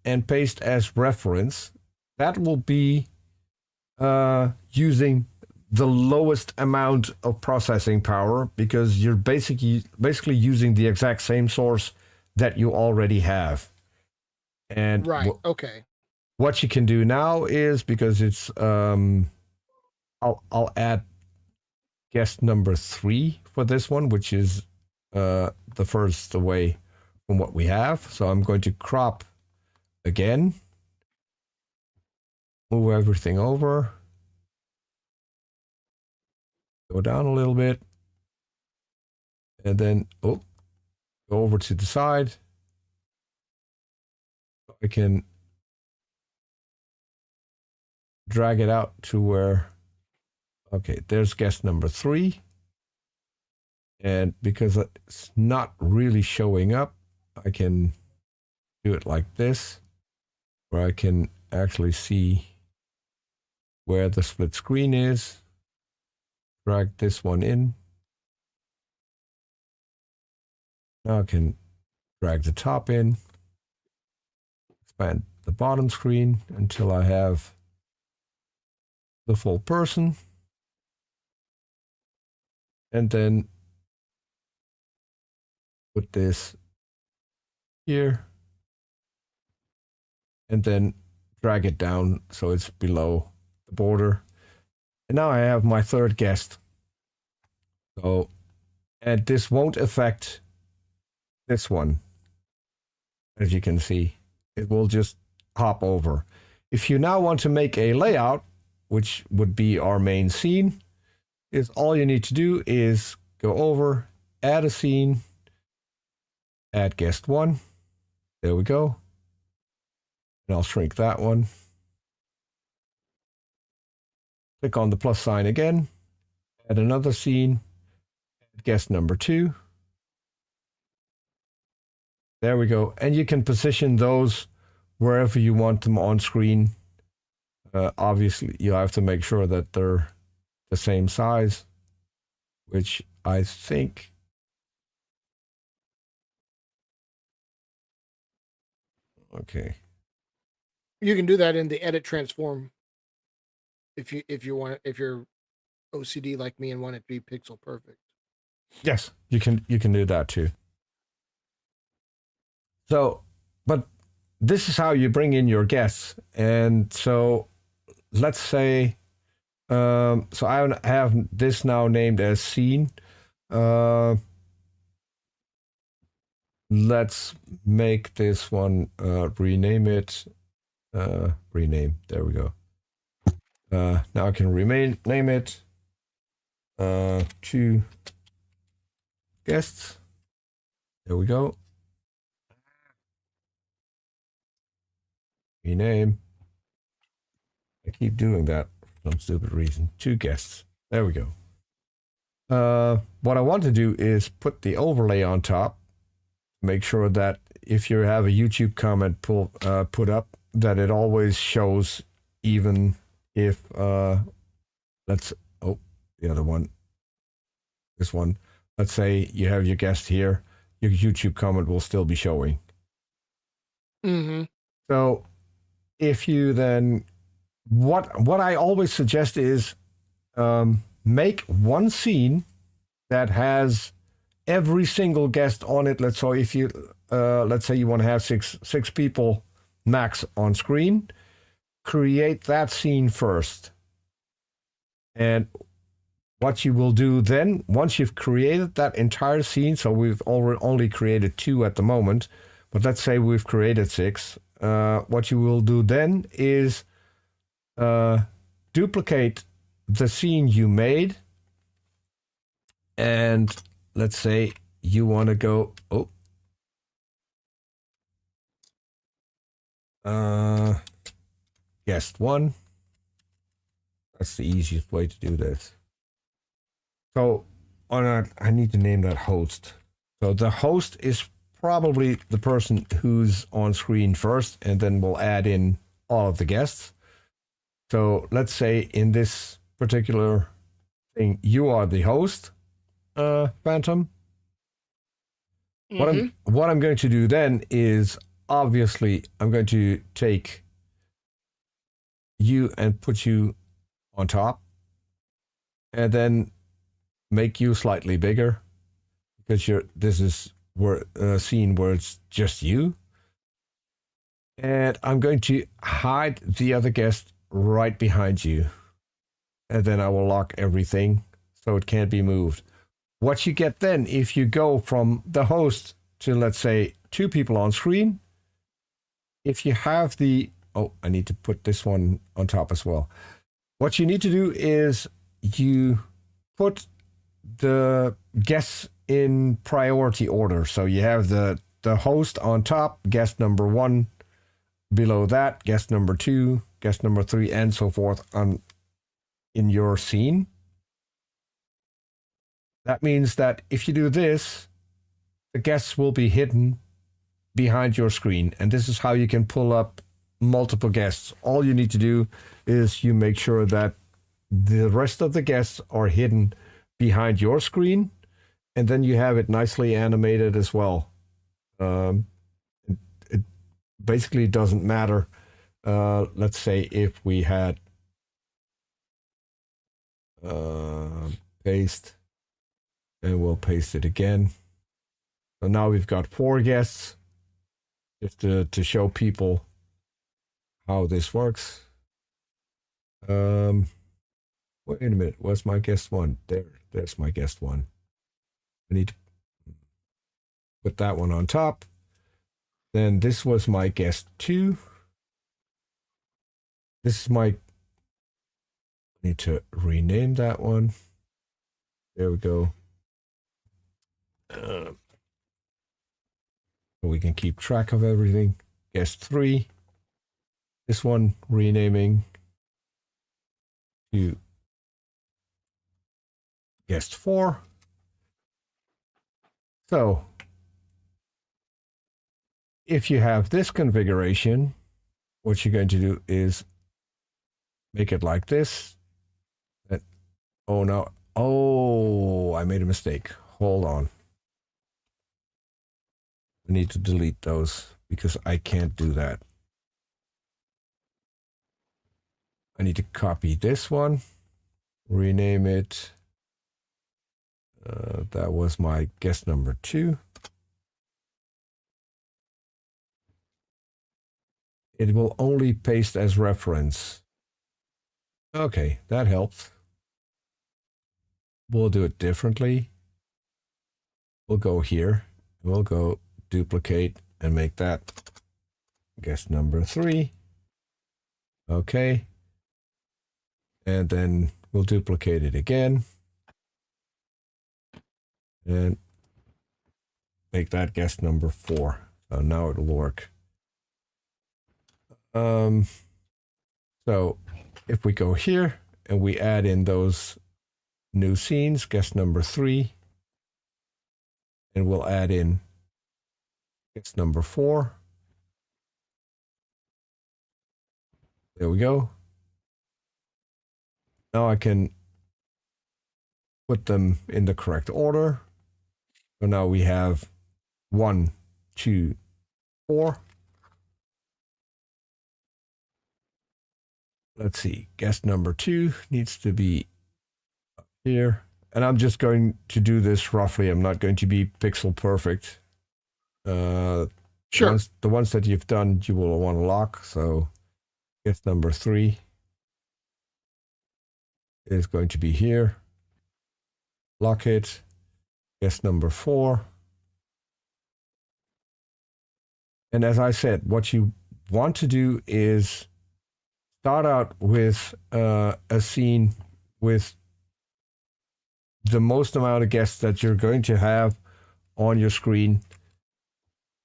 and paste as reference. That will be using the lowest amount of processing power because you're basically using the exact same source that you already have. And right, okay. What you can do now is, because it's I'll add guest number 3 for this one, which is the furthest away from what we have. So I'm going to crop again, move everything over, go down a little bit, and then go over to the side. I can drag it out to where, okay, there's guest number 3. And because it's not really showing up, I can do it like this, where I can actually see where the split screen is. Drag this one in. Now I can drag the top in, expand the bottom screen until I have the full person. And then put this here. And then drag it down so it's below the border. And now I have my 3rd guest. So, and this won't affect this one. As you can see, it will just hop over. If you now want to make a layout, which would be our main scene, is all you need to do is go over, add a scene, add guest 1. There we go. And I'll shrink that one. Click on the plus sign again, add another scene, add guest number 2. There we go. And you can position those wherever you want them on screen. Obviously, you have to make sure that they're the same size, which I think. Okay. You can do that in the edit transform if you want, if you're OCD like me and want it to be pixel perfect. Yes, you can do that too. So, but this is how you bring in your guests. And so let's say, so I have this now named as scene. Let's make this one, rename it, rename, there we go. Now I can name it, 2 guests. There we go. Rename. I keep doing that for some stupid reason. 2 guests. There we go. What I want to do is put the overlay on top. Make sure that if you have a YouTube comment put up, that it always shows, even if let's, oh, the other one, this one. Let's say you have your guest here, your YouTube comment will still be showing. Mm-hmm. So if you then, what I always suggest is make one scene that has every single guest on it. Let's say if you let's say you want to have six people max on screen, create that scene first. And what you will do then, once you've created that entire scene, so we've only created 2 at the moment, but let's say we've created 6, what you will do then is duplicate the scene you made. And let's say you want to go, guest 1. That's the easiest way to do this. So I need to name that host. So the host is probably the person who's on screen first, and then we'll add in all of the guests. So let's say in this particular thing, you are the host, Phantom. What I'm going to do then is, obviously, I'm going to take you and put you on top, and then make you slightly bigger, because this is where a scene where it's just you. And I'm going to hide the other guest right behind you, and then I will lock everything so it can't be moved. What you get then, if you go from the host to, let's say, 2 people on screen, if you have the... I need to put this one on top as well. What you need to do is you put the guests in priority order. So you have the host on top, guest number 1, below that, guest number 2, guest number 3, and so forth in your scene. That means that if you do this, the guests will be hidden behind your screen. And this is how you can pull up multiple guests. All you need to do is you make sure that the rest of the guests are hidden behind your screen, and then you have it nicely animated as well. It basically doesn't matter. Let's say if we had paste, and we'll paste it again. So now we've got 4 guests, just to show people how this works. Wait a minute, where's my guest 1? There's my guest 1. I need to put that one on top. Then this was my guest 2. This is my... I need to rename that one. There we go. So we can keep track of everything. Guest 3. This one renaming to guest 4. So if you have this configuration, what you're going to do is make it like this. Oh no. Oh, I made a mistake. Hold on. I need to delete those because I can't do that. I need to copy this one, rename it. That was my guest number 2. It will only paste as reference. Okay, that helps. We'll do it differently. We'll go here. We'll go duplicate and make that guest number 3. Okay. And then we'll duplicate it again. And make that guest number 4. So now it'll work. So if we go here and we add in those new scenes, guest number 3, and we'll add in guest number 4. There we go. Now I can put them in the correct order. So now we have 1, 2, 4. Let's see, guest number 2 needs to be up here. And I'm just going to do this roughly. I'm not going to be pixel perfect. Sure. The ones that you've done, you will want to lock. So guest number 3 is going to be here. Lock it. Guest number 4. And as I said, what you want to do is start out with a scene with the most amount of guests that you're going to have on your screen,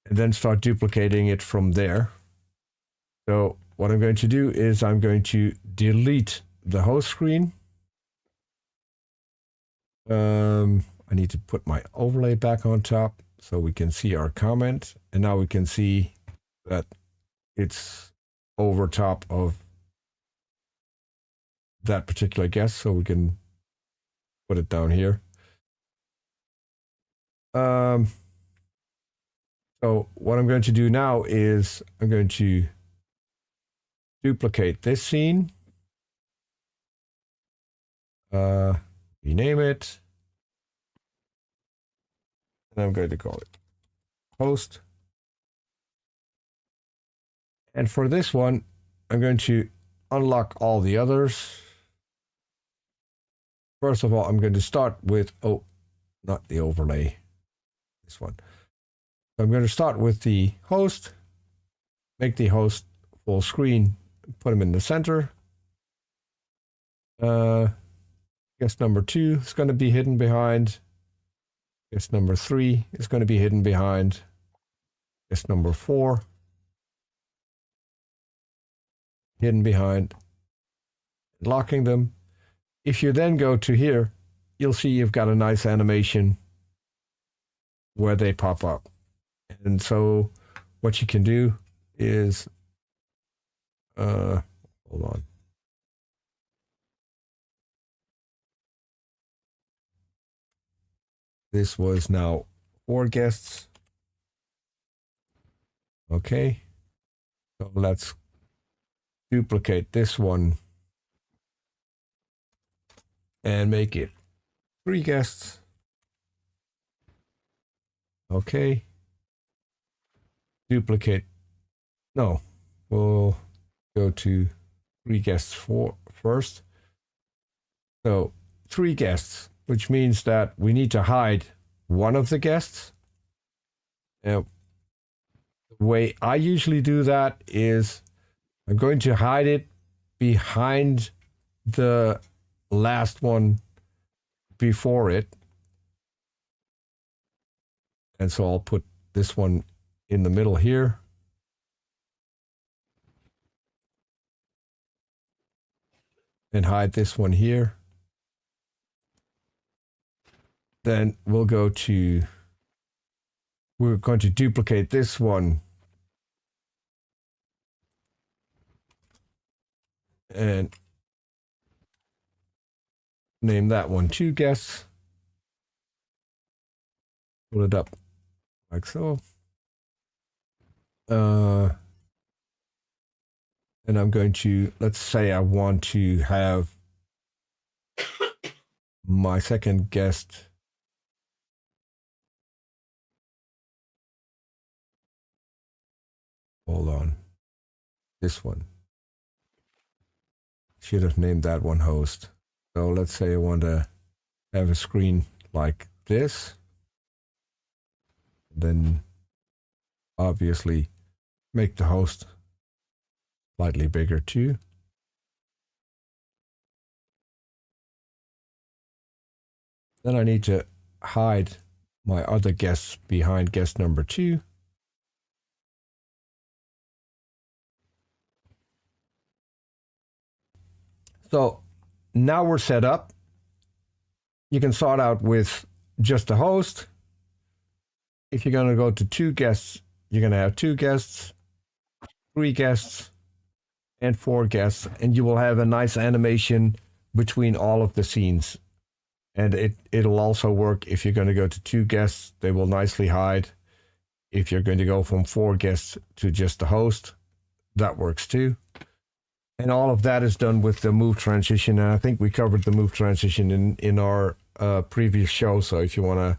and then start duplicating it from there. So what I'm going to do is I'm going to delete the host screen. I need to put my overlay back on top so we can see our comment. And now we can see that it's over top of that particular guest, so we can put it down here. So what I'm going to do now is I'm going to duplicate this scene, rename it, and I'm going to call it host. And for this one, I'm going to unlock all the others. First of all, I'm going to start with, not the overlay, this one. I'm going to start with the host, make the host full screen, put him in the center. Guest number 2 is going to be hidden behind. Guest number 3 is going to be hidden behind. Guest number 4, hidden behind. Locking them. If you then go to here, you'll see you've got a nice animation where they pop up. And so what you can do is, hold on. This was now 4 guests. Okay. So let's duplicate this one and make it 3 guests. Okay. Duplicate. No, we'll go to 3 guests first. So 3 guests, which means that we need to hide one of the guests. The way I usually do that is I'm going to hide it behind the last one before it. And so I'll put this one in the middle here. And hide this one here. Then we're going to duplicate this one. And name that one 2 guests. Pull it up like so. And I'm going to, let's say I want to have my second guest hold on, this one. Should have named that one host. So let's say I want to have a screen like this. Then obviously make the host slightly bigger too. Then I need to hide my other guests behind guest number 2. So now we're set up. You can start out with just a host. If you're going to go to 2 guests, you're going to have 2 guests, 3 guests, and 4 guests, and you will have a nice animation between all of the scenes. And it'll also work if you're going to go to 2 guests, they will nicely hide. If you're going to go from 4 guests to just the host, that works too. And all of that is done with the move transition. And I think we covered the move transition in our previous show. So if you want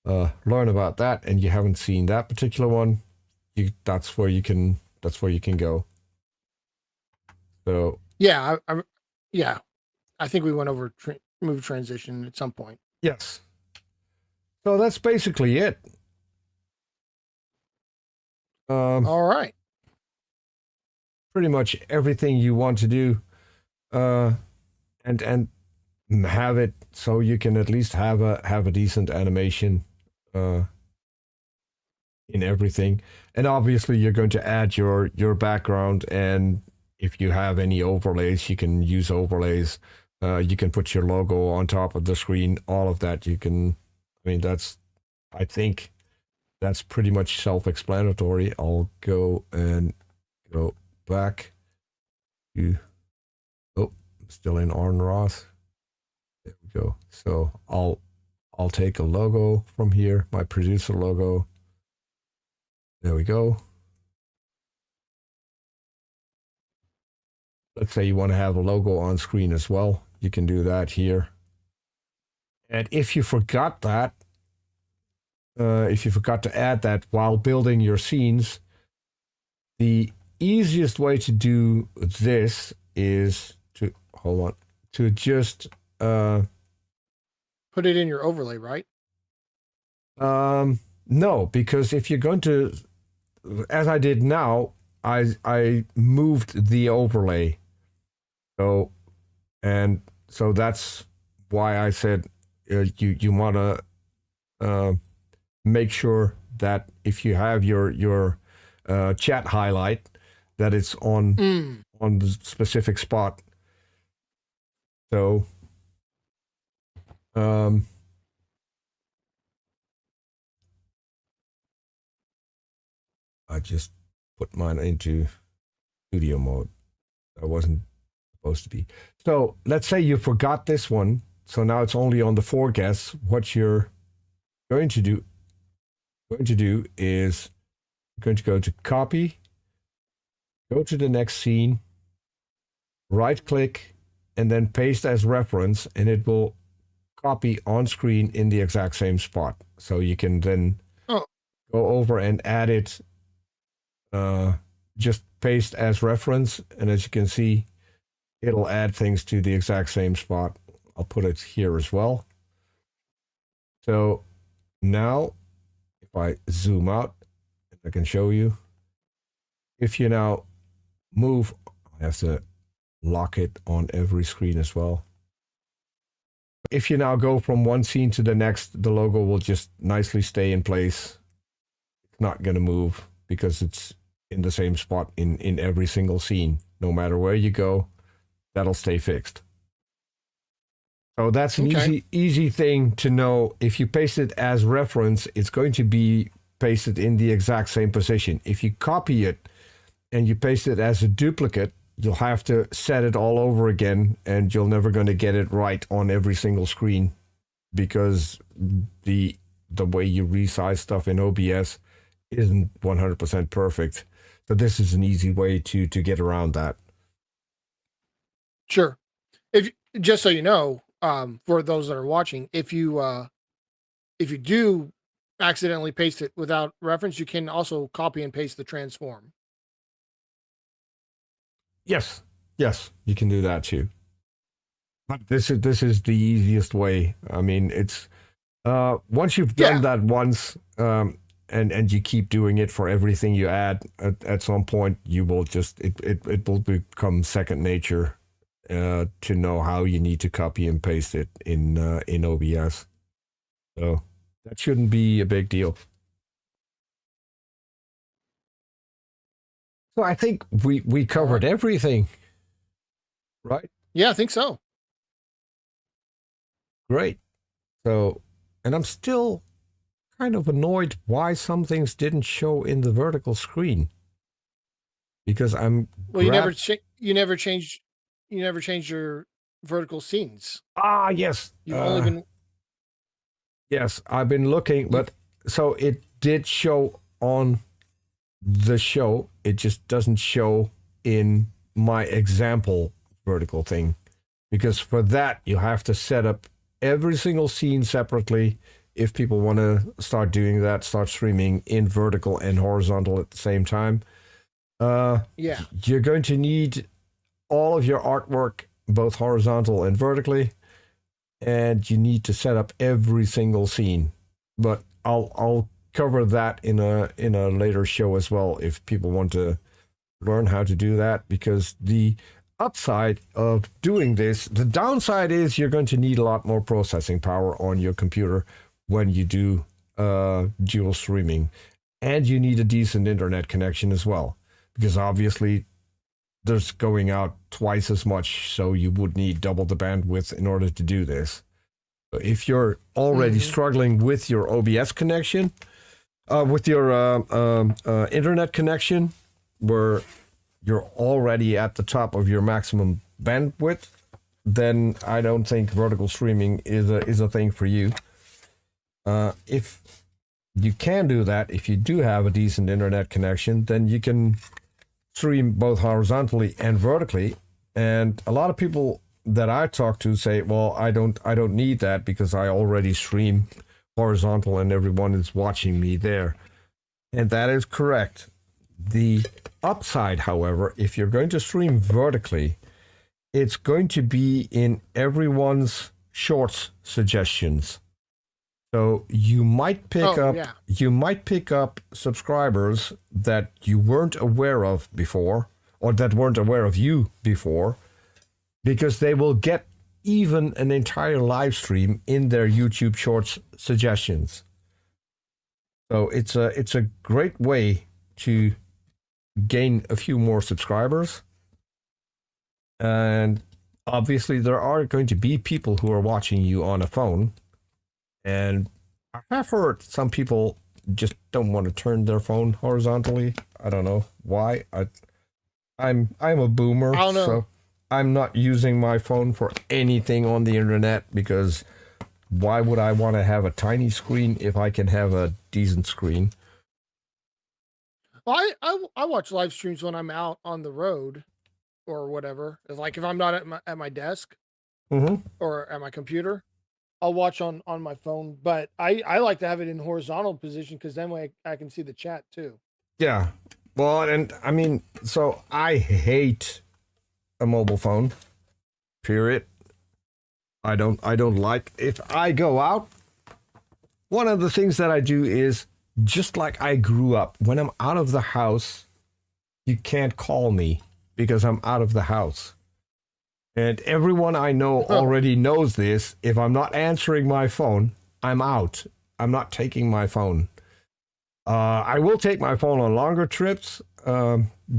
to learn about that and you haven't seen that particular one, that's where you can go. So yeah, I think we went over move transition at some point. Yes. So that's basically it. All right. pretty much everything you want to do, and have it so you can at least have a decent animation in everything. And obviously you're going to add your background, and if you have any overlays, you can use overlays. You can put your logo on top of the screen, all of that. I mean, I think that's pretty much self-explanatory. I'll go back to, I'm still in Arn Roth. There we go. So I'll take a logo from here, my producer logo. There we go. Let's say you want to have a logo on screen as well. You can do that here. And if you forgot that, if you forgot to add that while building your scenes, the easiest way to do this is to, to just put it in your overlay, right? No, because if you're going to, as I did now, I moved the overlay. So that's why I said you want to make sure that if you have your chat highlight, that it's on the specific spot. So I just put mine into studio mode. I wasn't supposed to be. So let's say you forgot this one. So now it's only on the 4 guests. What you're going to do is you're going to go to copy, go to the next scene, right click, and then paste as reference, and it will copy on screen in the exact same spot. So you can then go over and add it, just paste as reference, and as you can see, it'll add things to the exact same spot. I'll put it here as well. So now if I zoom out, I can show you. If you now move, I have to lock it on every screen as well. If you now go from one scene to the next, the logo will just nicely stay in place. It's not going to move because it's in the same spot in every single scene. No matter where you go, that'll stay fixed. So that's an easy thing to know. If you paste it as reference, it's going to be pasted in the exact same position. If you copy it and you paste it as a duplicate, you'll have to set it all over again, and you're never going to get it right on every single screen, because the way you resize stuff in OBS isn't 100% perfect. So this is an easy way to get around that. Sure. Just so you know, for those that are watching, if you do accidentally paste it without reference, you can also copy and paste the transform. Yes, you can do that too. But this is the easiest way. I mean, it's once you've done that once, and you keep doing it for everything you add, at some point you will just it will become second nature to know how you need to copy and paste it in OBS. So that shouldn't be a big deal. So I think we covered everything, right? Yeah, I think so. Great. So, and I'm still kind of annoyed why some things didn't show in the vertical screen. Because you never changed your vertical scenes. Ah, yes. You've only been. Yes, I've been looking, but so it did show on the show. It just doesn't show in my example vertical thing, because for that you have to set up every single scene separately. If people want to start doing that, start streaming in vertical and horizontal at the same time, you're going to need all of your artwork, both horizontal and vertically, and you need to set up every single scene. But I'll cover that in a later show as well, if people want to learn how to do that, because the upside of doing this, the downside is you're going to need a lot more processing power on your computer when you do dual streaming, and you need a decent internet connection as well, because obviously there's going out twice as much, so you would need double the bandwidth in order to do this. So if you're already struggling with your OBS connection, with your internet connection, where you're already at the top of your maximum bandwidth, then I don't think vertical streaming is a thing for you. If you can do that, if you do have a decent internet connection, then you can stream both horizontally and vertically. And a lot of people that I talk to say, well, I don't need that because I already stream horizontal and everyone is watching me there. And that is correct. The upside, however, if you're going to stream vertically, it's going to be in everyone's shorts suggestions. So you might pick up subscribers that you weren't aware of before, or that weren't aware of you before, because they will get even an entire live stream in their YouTube Shorts suggestions. So it's a great way to gain a few more subscribers. And obviously there are going to be people who are watching you on a phone. And I have heard some people just don't want to turn their phone horizontally. I don't know why. I'm a boomer, I don't know. so I'm not using my phone for anything on the internet, because why would I want to have a tiny screen if I can have a decent screen? Well, I watch live streams when I'm out on the road or whatever. It's like if I'm not at my desk or at my computer, I'll watch on my phone. But I like to have it in horizontal position, because then I can see the chat too. Yeah. Well, and I mean, so I hate a mobile phone, period. I don't like, if I go out, one of the things that I do is, just like I grew up, when I'm out of the house, you can't call me because I'm out of the house. And everyone I know already knows this. If I'm not answering my phone, I'm out. I'm not taking my phone. I will take my phone on longer trips,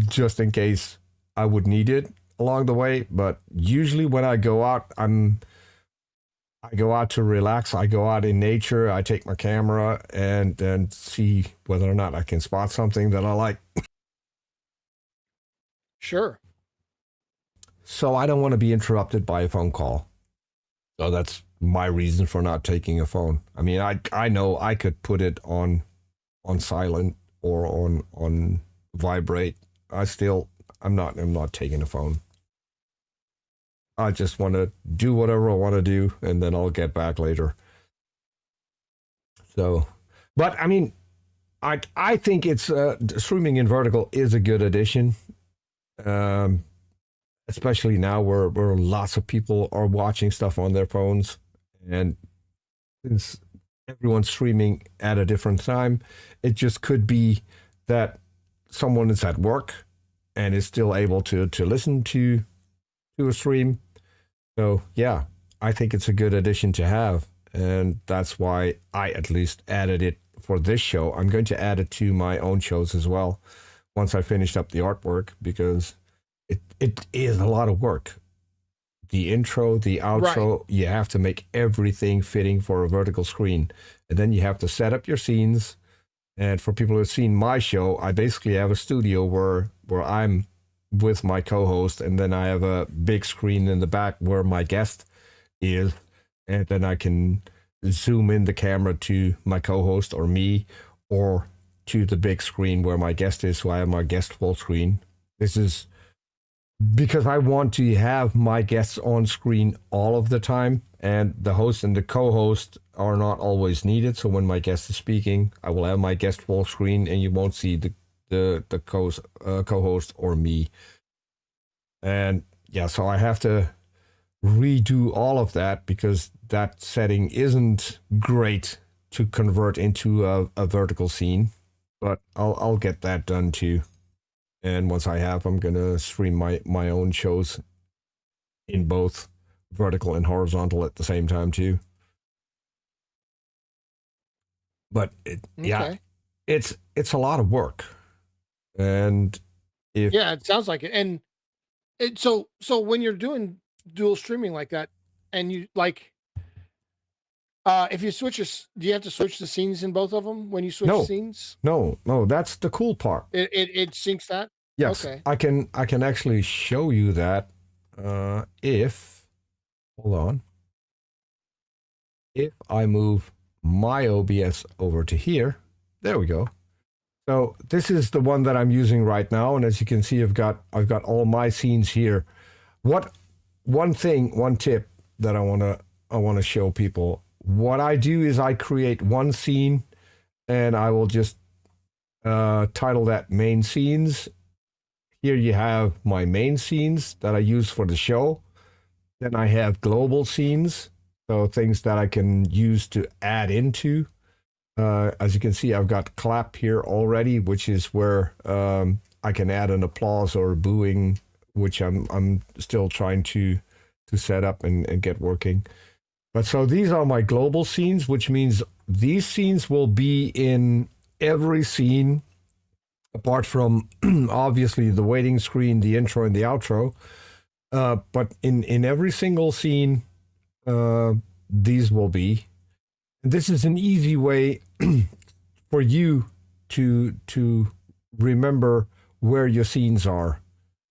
just in case I would need it along the way. But usually when I go out, I go out to relax. I go out in nature. I take my camera and see whether or not I can spot something that I like. Sure. So I don't want to be interrupted by a phone call. So that's my reason for not taking a phone. I mean, I know I could put it on silent or on vibrate. I'm not taking a phone. I just want to do whatever I want to do, and then I'll get back later. So, but I mean, I think it's streaming in vertical is a good addition, especially now where lots of people are watching stuff on their phones, and since everyone's streaming at a different time, it just could be that someone is at work and is still able to listen to a stream. So yeah, I think it's a good addition to have, and that's why I at least added it for this show. I'm going to add it to my own shows as well once I finished up the artwork, because it is a lot of work. The intro, the outro, right. You have to make everything fitting for a vertical screen, and then you have to set up your scenes. And for people who have seen my show, I basically have a studio where I'm with my co-host, and then I have a big screen in the back where my guest is, and then I can zoom in the camera to my co-host or me, or to the big screen where my guest is, so I have my guest full screen. This is because I want to have my guests on screen all of the time, and the host and the co-host are not always needed. So when my guest is speaking, I will have my guest full screen, and you won't see the co-host or me. And yeah, so I have to redo all of that, because that setting isn't great to convert into a vertical scene, but I'll get that done too. And once I have, I'm going to stream my own shows in both vertical and horizontal at the same time too. But yeah, it's a lot of work. And yeah, it sounds like it. And so when you're doing dual streaming like that, and you like, if you switch do you have to switch the scenes in both of them when you switch scenes? No, that's the cool part. It syncs that. Yes, okay. I can actually show you that. If hold on, if I move my OBS over to here, there we go. So this is the one that I'm using right now, and as you can see, I've got all my scenes here. One tip that I wanna show people. What I do is I create one scene, and I will just title that main scenes. Here you have my main scenes that I use for the show. Then I have global scenes, so things that I can use to add into. As you can see, I've got clap here already, which is where I can add an applause or booing, which I'm still trying to set up and get working. But so these are my global scenes, which means these scenes will be in every scene, apart from obviously the waiting screen, the intro, and the outro. But in every single scene, these will be. This is an easy way for you to remember where your scenes are.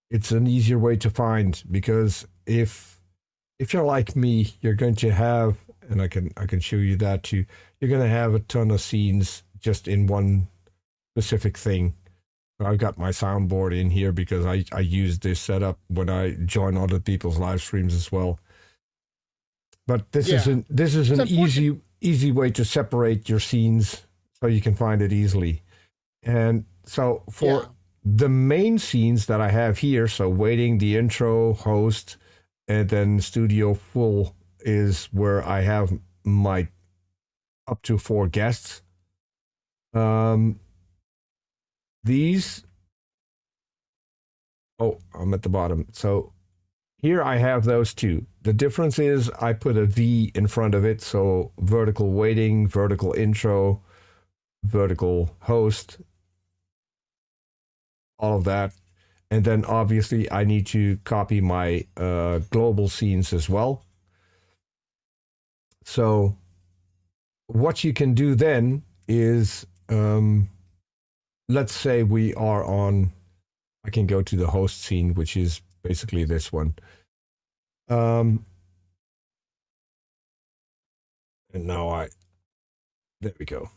It's an easier way to find, because if you're like me, you're going to have, and I can show you that too, you're going to have a ton of scenes just in one specific thing. I've got my soundboard in here because I use this setup when I join other people's live streams as well. But this is an easy way to separate your scenes so you can find it easily. And so for the main scenes that I have here, so waiting, the intro, host, and then studio full is where I have my up to 4 guests. These, I'm at the bottom. So here I have those two. The difference is I put a V in front of it. So vertical waiting, vertical intro, vertical host, all of that. And then obviously I need to copy my global scenes as well. So what you can do then is, let's say we are on, I can go to the host scene, which is basically this one. And now there we go.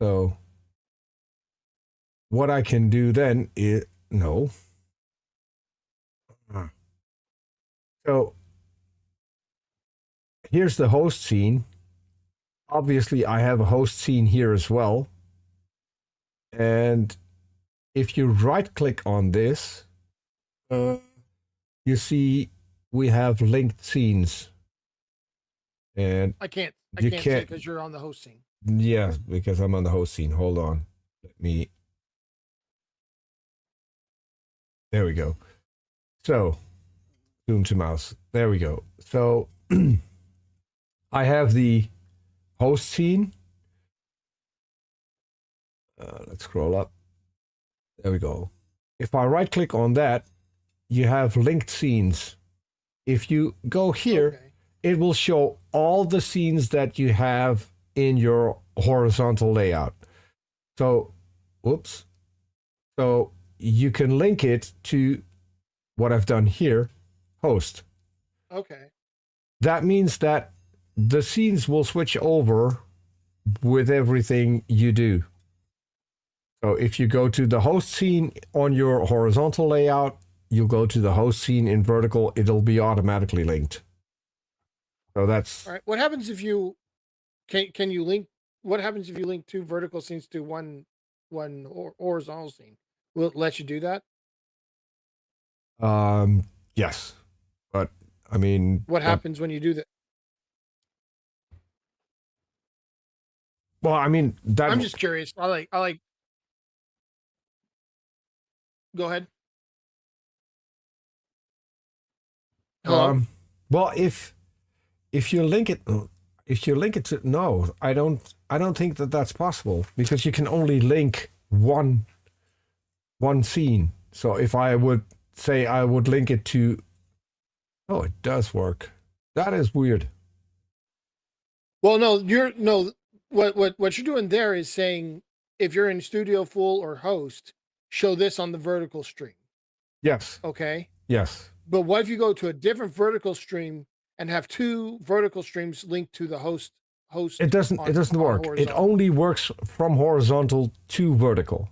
So what I can do then is, so here's the host scene. Obviously I have a host scene here as well. And if you right click on this, you see we have linked scenes. And I can't see it because you're on the host scene. Yeah, because I'm on the host scene. Hold on. There we go. So zoom to mouse. There we go. So I have the host scene. Let's scroll up. There we go. If I right click on that, you have linked scenes. If you go here, it will show all the scenes that you have in your horizontal layout. So, whoops. So you can link it to what I've done here, host. Okay. That means that the scenes will switch over with everything you do. So if you go to the host scene on your horizontal layout, you'll go to the host scene in vertical, it'll be automatically linked. So that's... All right. What happens if you... Can you link... What happens if you link 2 vertical scenes to one horizontal scene? Will it let you do that? Yes. But, I mean... What happens when you do that? Well, I mean... I'm just curious. I like... Go ahead. Hello? Well, if you link it, to no, I don't think that that's possible because you can only link one scene. So if I would say I would link it to, oh, it does work. That is weird. Well, what you're doing there is saying if you're in Studio Full or Host, show this on the vertical stream. Yes. Okay. Yes. But what if you go to a different vertical stream and have two vertical streams linked to the host? It doesn't work. It only works from horizontal to vertical.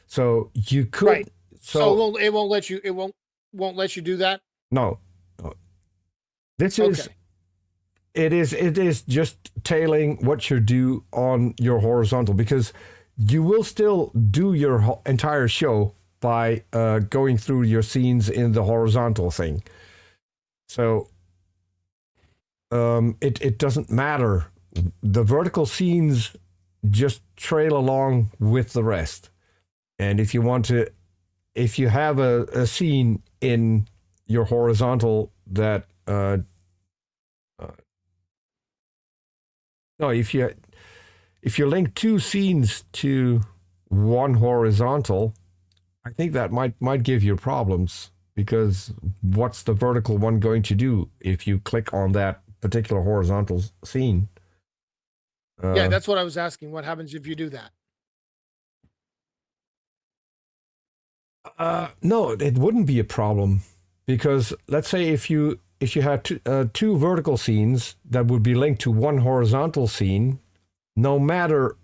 So you could. Right. So it won't let you do that. No. This is. Okay. It is just tailing what you do on your horizontal because you will still do your entire show by going through your scenes in the horizontal thing. So it doesn't matter. The vertical scenes just trail along with the rest. And if you have a scene in your horizontal that no, if you link two scenes to one horizontal, I think that might give you problems because what's the vertical one going to do if you click on that particular horizontal scene? Yeah, that's what I was asking. What happens if you do that? No, it wouldn't be a problem because let's say if you had two vertical scenes that would be linked to one horizontal scene, no matter.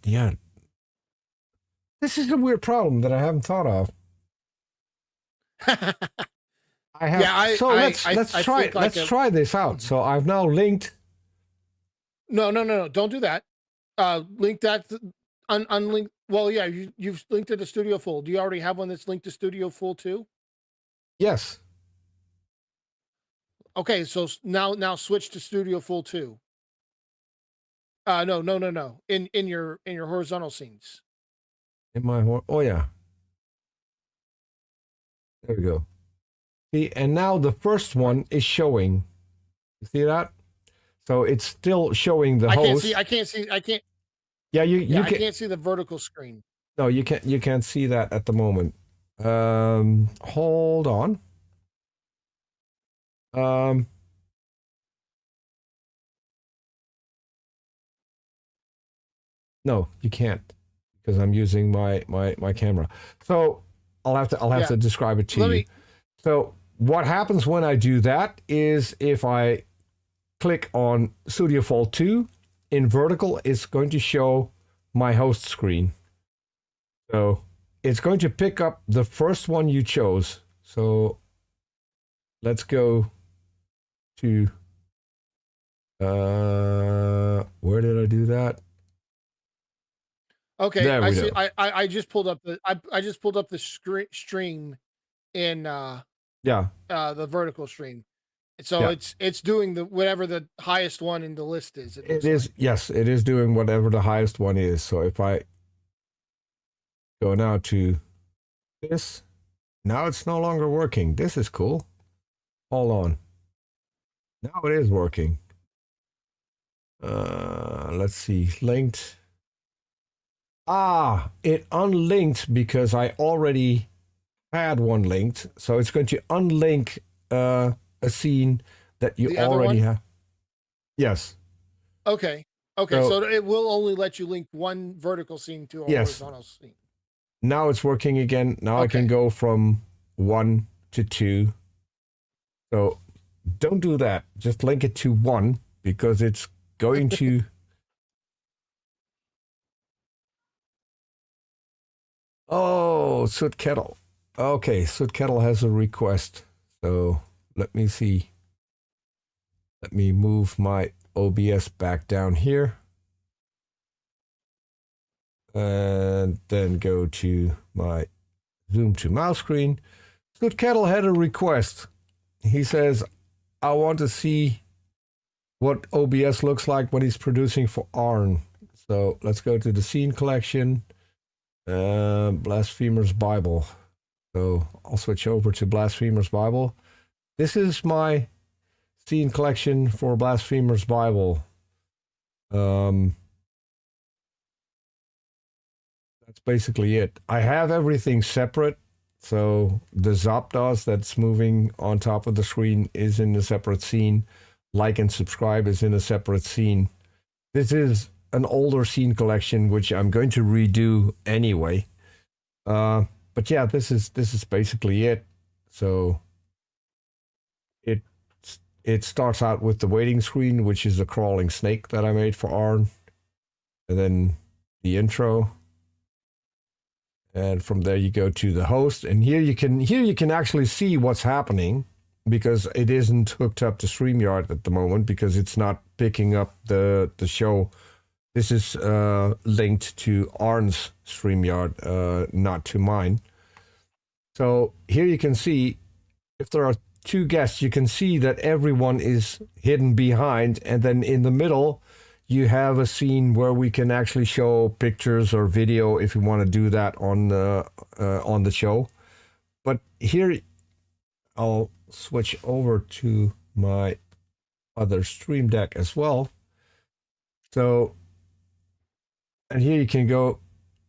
Yeah. This is a weird problem that I haven't thought of. I have. Yeah, let's try this out. So I've now linked. No. Don't do that. Link that. Unlink. Well, yeah, you've linked it to Studio Full. Do you already have one that's linked to Studio Full too? Yes. Okay, so now switch to Studio Full 2. No. In your horizontal scenes. In my oh yeah. There we go. See, and now the first one is showing. You see that? So it's still showing the host. I can't see. Yeah, I can't see the vertical screen. No, you can't see that at the moment. Hold on. No, you can't because I'm using my camera. So I'll have to describe it to you. So what happens when I do that is if I click on Studio Fall 2 in vertical, it's going to show my host screen. So it's going to pick up the first one you chose. So let's go to where did I do that? Okay, I see. I just pulled up the stream in the vertical stream. So it's doing whatever the highest one in the list is. It is, yes, it is doing whatever the highest one is. So if I go now to this, now it's no longer working. This is cool. Hold on. Now it is working. Let's see. Linked. It unlinked because I already had one linked. So it's going to unlink a scene that you already have. Yes. Okay. So it will only let you link one vertical scene to a horizontal scene. Now it's working again. Now I can go from 1 to 2. So don't do that. Just link it to 1 because it's going to. Oh, Soot Kettle. Okay, Soot Kettle has a request. So let me see. Let me move my OBS back down here. And then go to my zoom to mouse screen. Soot Kettle had a request. He says, I want to see what OBS looks like when he's producing for Arn. So let's go to the scene collection. Blasphemer's Bible. So I'll switch over to Blasphemer's Bible. This is my scene collection for Blasphemer's Bible. That's basically it. I have everything separate. So the Zapdos that's moving on top of the screen is in a separate scene. Like and subscribe is in a separate scene. This is an older scene collection, which I'm going to redo anyway. But yeah, this is basically it. So it starts out with the waiting screen, which is the crawling snake that I made for Arn, and then the intro. And from there you go to the host, and here you can actually see what's happening, because it isn't hooked up to StreamYard at the moment because it's not picking up the show. This is linked to Arn's StreamYard, not to mine. So here you can see if there are two guests, you can see that everyone is hidden behind, and then in the middle you have a scene where we can actually show pictures or video if you want to do that on the show. But here I'll switch over to my other stream deck as well. So, and here you can go,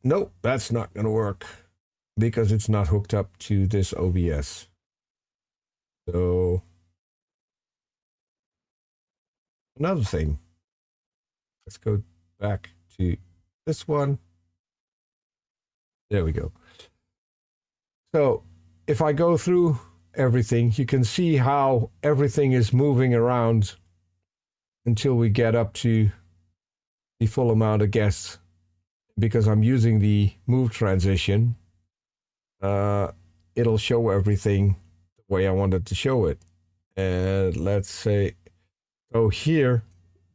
nope, that's not going to work because it's not hooked up to this OBS. So, another thing, let's go back to this one. There we go. So, if I go through everything, you can see how everything is moving around until we get up to the full amount of guests. Because I'm using the move transition, it'll show everything the way I wanted to show it. And let's say, so here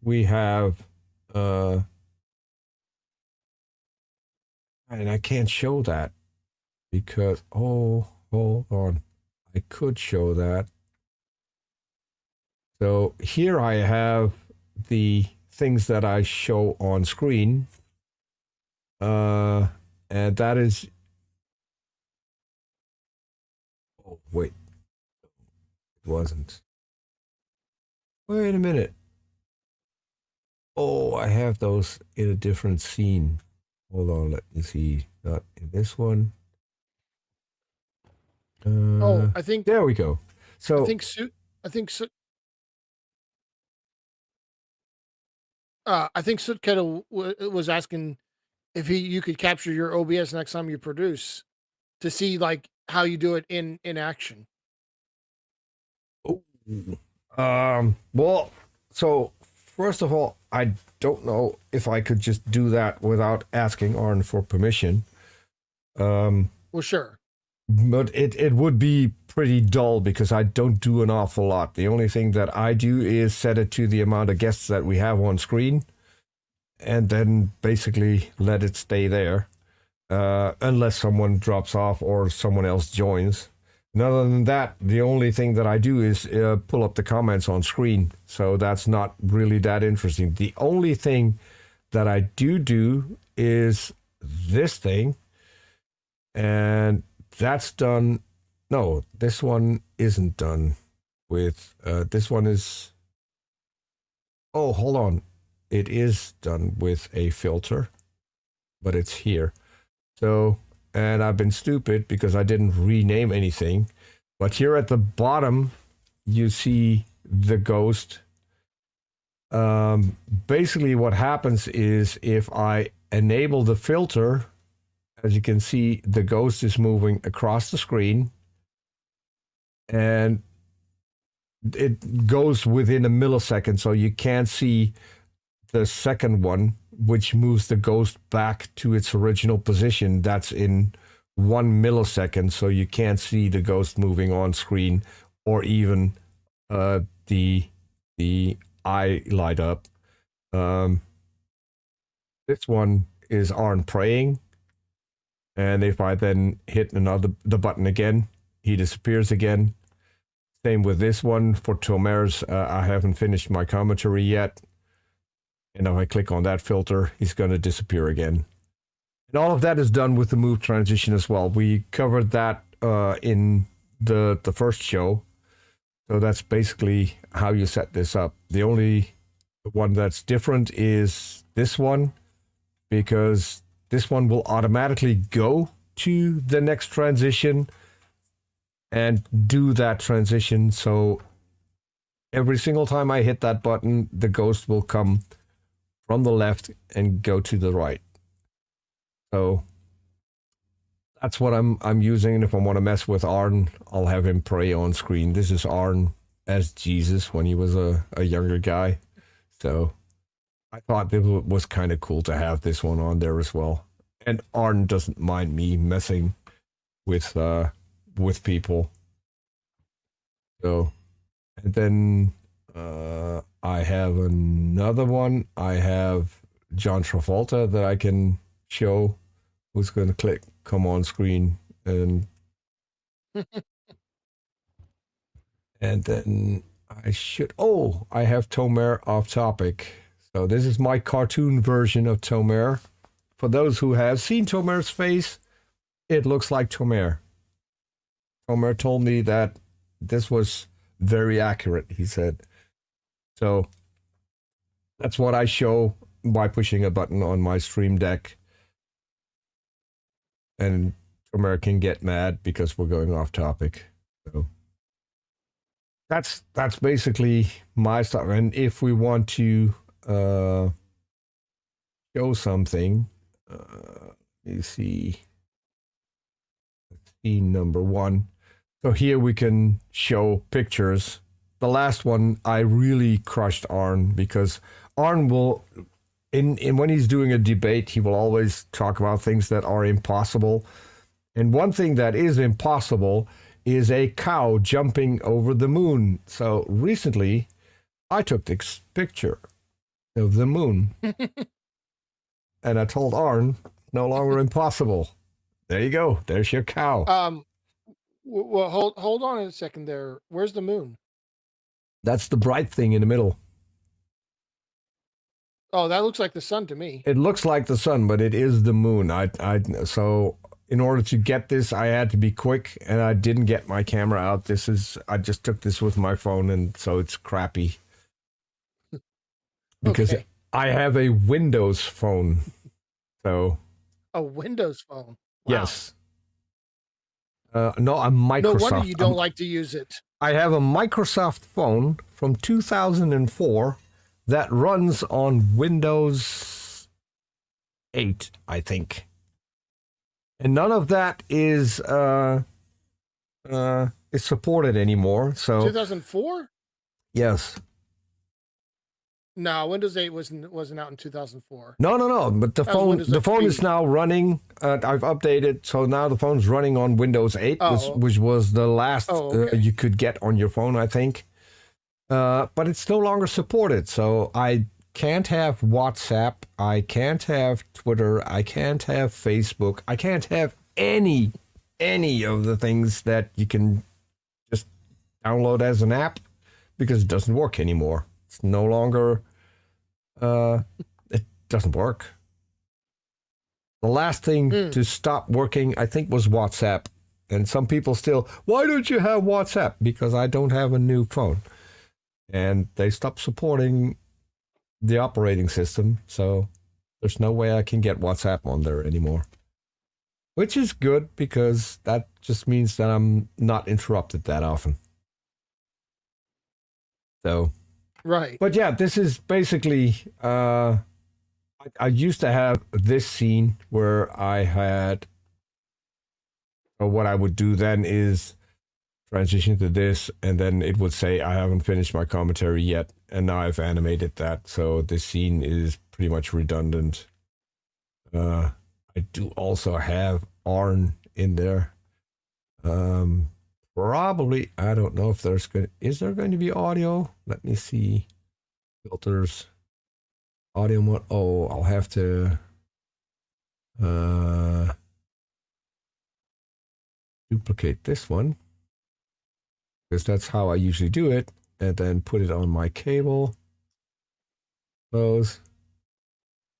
we have, and I can't show that because, oh, hold on. I could show that. So here I have the things that I show on screen. And that is, oh, wait, it wasn't. Wait a minute. Oh, I have those in a different scene. Hold on, let me see. Not in this one. I think there we go. So I think Sutkettle was asking if you could capture your OBS next time you produce to see like how you do it in action. Oh, well, so first of all, I don't know if I could just do that without asking Arn for permission. Well, sure. But it would be pretty dull because I don't do an awful lot. The only thing that I do is set it to the amount of guests that we have on screen, and then basically let it stay there, unless someone drops off or someone else joins. And other than that, the only thing that I do is pull up the comments on screen. So that's not really that interesting. The only thing that I do is this thing, and that's done. No, this one isn't done with, this one is, oh, hold on. It is done with a filter, but it's here. So, and I've been stupid because I didn't rename anything, but here at the bottom, you see the ghost. Basically what happens is if I enable the filter, as you can see, the ghost is moving across the screen, and it goes within a millisecond, so you can't see the second one, which moves the ghost back to its original position. That's in 1 millisecond, so you can't see the ghost moving on screen, or even the eye light up. This one is Arn praying. And if I then hit the button again, he disappears again. Same with this one for Tomer's. I haven't finished my commentary yet. And if I click on that filter, he's going to disappear again. And all of that is done with the move transition as well. We covered that in the first show. So that's basically how you set this up. The only one that's different is this one, because this one will automatically go to the next transition and do that transition. So every single time I hit that button, the ghost will come from the left and go to the right. So that's what I'm using. And if I want to mess with Arn, I'll have him pray on screen. This is Arn as Jesus when he was a younger guy. So I thought it was kind of cool to have this one on there as well. And Arn doesn't mind me messing with people. So, and then I have another one. I have John Travolta that I can show, who's going to click come on screen, and and then I have Tomer off topic. So this is my cartoon version of Tomer. For those who have seen Tomer's face, it looks like Tomer. Tomer told me that this was very accurate, he said. So that's what I show by pushing a button on my Stream Deck. And Tomer can get mad because we're going off topic. So that's basically my stuff. And if we want to show something, you see scene number 1. So here we can show pictures. The last one I really crushed Arn, because Arn will when he's doing a debate, he will always talk about things that are impossible. And one thing that is impossible is a cow jumping over the moon. So recently I took this picture of the moon. And I told Arn, no longer impossible. There you go. There's your cow. Well, hold on a second there. Where's the moon? That's the bright thing in the middle. Oh, that looks like the sun to me. It looks like the sun, but it is the moon. So in order to get this, I had to be quick, and I didn't get my camera out. I just took this with my phone, and so it's crappy. Because okay. I have a Windows phone. So a Windows phone? Wow. Yes. No, a Microsoft. No wonder you don't like to use it. I have a Microsoft phone from 2004 that runs on Windows 8, I think. And none of that is supported anymore. So 2004? Yes. No, Windows 8 wasn't out in 2004. No. But the phone is now running. I've updated, so now the phone's running on Windows 8, which was the last you could get on your phone, I think. But it's no longer supported, so I can't have WhatsApp, I can't have Twitter, I can't have Facebook, I can't have any of the things that you can just download as an app, because it doesn't work anymore. It's no longer, it doesn't work. The last thing to stop working, I think, was WhatsApp. And some people still, why don't you have WhatsApp? Because I don't have a new phone. And they stopped supporting the operating system, so there's no way I can get WhatsApp on there anymore. Which is good, because that just means that I'm not interrupted that often. So, right. But yeah, this is basically, I used to have this scene where I had, or what I would do then is transition to this, and then it would say, I haven't finished my commentary yet, and now I've animated that, so this scene is pretty much redundant. I do also have Arn in there. Probably, I don't know if is there going to be audio? Let me see. Filters. Audio mode. Oh, I'll have to duplicate this one, because that's how I usually do it, and then put it on my cable. Close.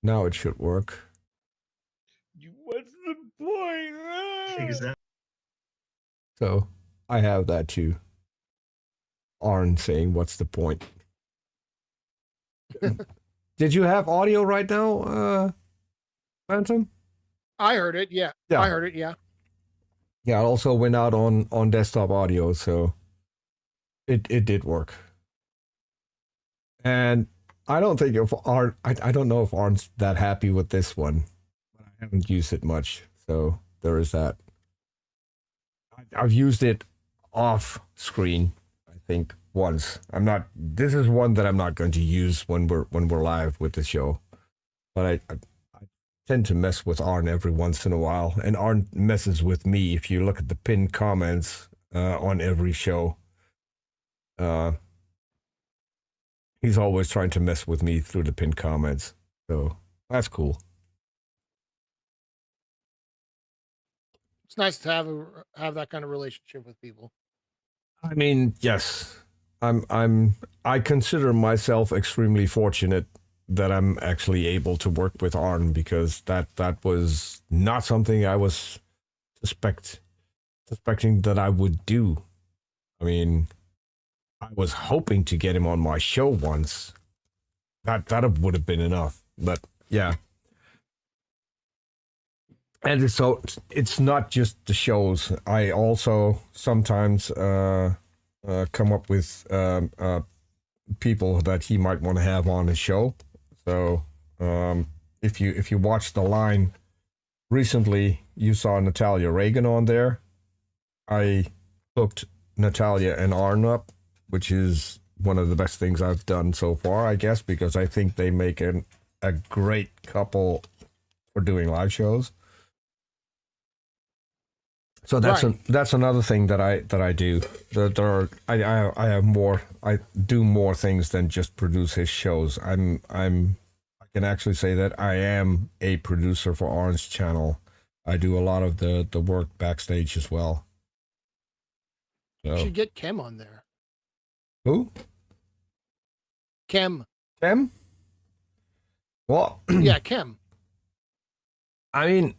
Now it should work. What's the point? Exactly. So I have that too. Arn saying, "What's the point?" Did you have audio right now, Phantom? I heard it. Yeah. Yeah. I heard it. Yeah. Yeah, it also went out on desktop audio, so it did work. And I don't think if Arn, I don't know if Arn's that happy with this one, but I haven't used it much, so there is that. I've used it off screen, I think, once. I'm not. This is one that I'm not going to use when we're live with the show, but I tend to mess with Arn every once in a while, and Arn messes with me. If you look at the pinned comments on every show, he's always trying to mess with me through the pinned comments. So that's cool. It's nice to have that kind of relationship with people. I mean, yes, I consider myself extremely fortunate that I'm actually able to work with Arn, because that was not something I was suspecting that I would do. I mean, I was hoping to get him on my show once. That would have been enough. But yeah. And so it's not just the shows. I also sometimes come up with people that he might want to have on his show. So if you watch The Line recently, you saw Natalia Reagan on there. I hooked Natalia and Arn up, which is one of the best things I've done so far, I guess, because I think they make a great couple for doing live shows. So that's another thing that I do. I do more things than just produce his shows. I can actually say that I am a producer for Arn's channel. I do a lot of the work backstage as well. So. You should get Kem on there. Who? Kem. Kem? Well, yeah, Kem. I mean,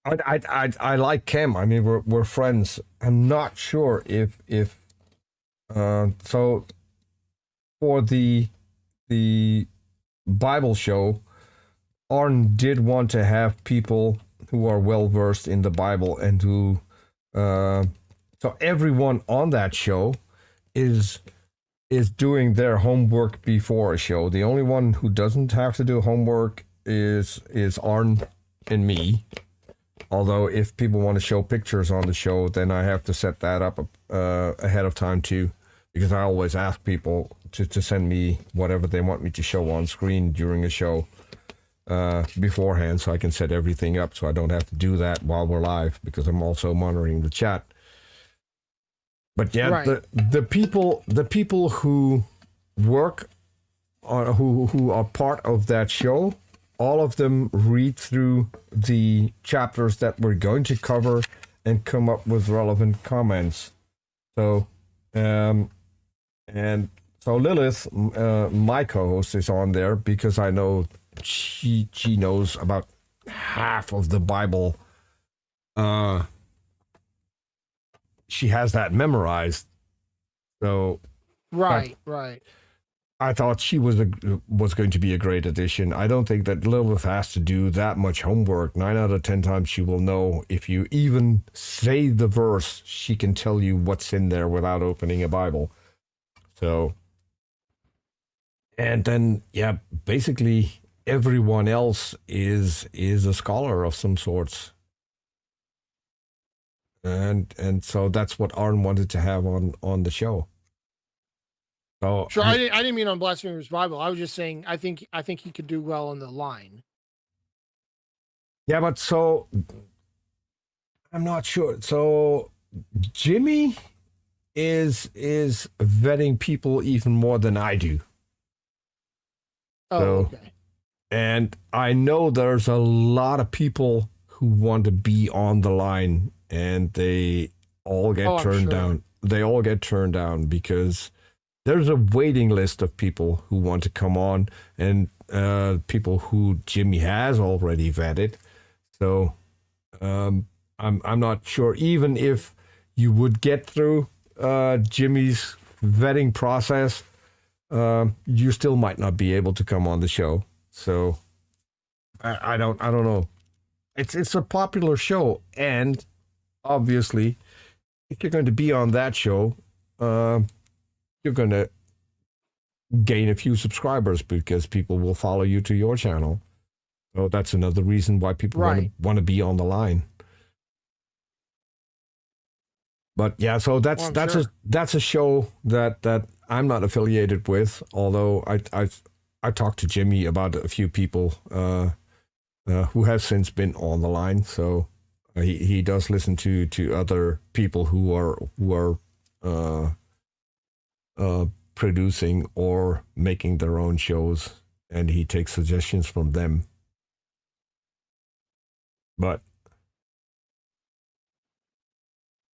I like Kem. I mean, we're friends. I'm not sure if so for the Bible show, Arn did want to have people who are well versed in the Bible and who so everyone on that show is doing their homework before a show. The only one who doesn't have to do homework is Arn and me. Although if people want to show pictures on the show, then I have to set that up ahead of time too, because I always ask people to send me whatever they want me to show on screen during a show beforehand, so I can set everything up so I don't have to do that while we're live, because I'm also monitoring the chat. But yeah, right. the people who work on who are part of that show, all of them read through the chapters that we're going to cover and come up with relevant comments. So, and so Lilith, my co-host, is on there because I know she knows about half of the Bible. She has that memorized. So, right. I thought she was going to be a great addition. I don't think that Lilith has to do that much homework. 9 out of 10 times she will know. If you even say the verse, she can tell you what's in there without opening a Bible. So, and then, yeah, basically everyone else is a scholar of some sorts. And so that's what Arn wanted to have on the show. So sure, I didn't mean on Blasphemous Bible. I was just saying I think he could do well on The Line. Yeah, but so I'm not sure. So Jimmy is vetting people even more than I do. Oh, so, okay. And I know there's a lot of people who want to be on The Line, and they all get turned down. They all get turned down because there's a waiting list of people who want to come on, and people who Jimmy has already vetted. So I'm not sure. Even if you would get through Jimmy's vetting process, you still might not be able to come on the show. So I don't know. It's a popular show, and obviously, if you're going to be on that show, you're going to gain a few subscribers because people will follow you to your channel. So that's another reason why people want to be on the line. But yeah, so that's a show that I'm not affiliated with. Although I talked to Jimmy about a few people who have since been on the line. So he does listen to other people who are producing or making their own shows, and he takes suggestions from them. But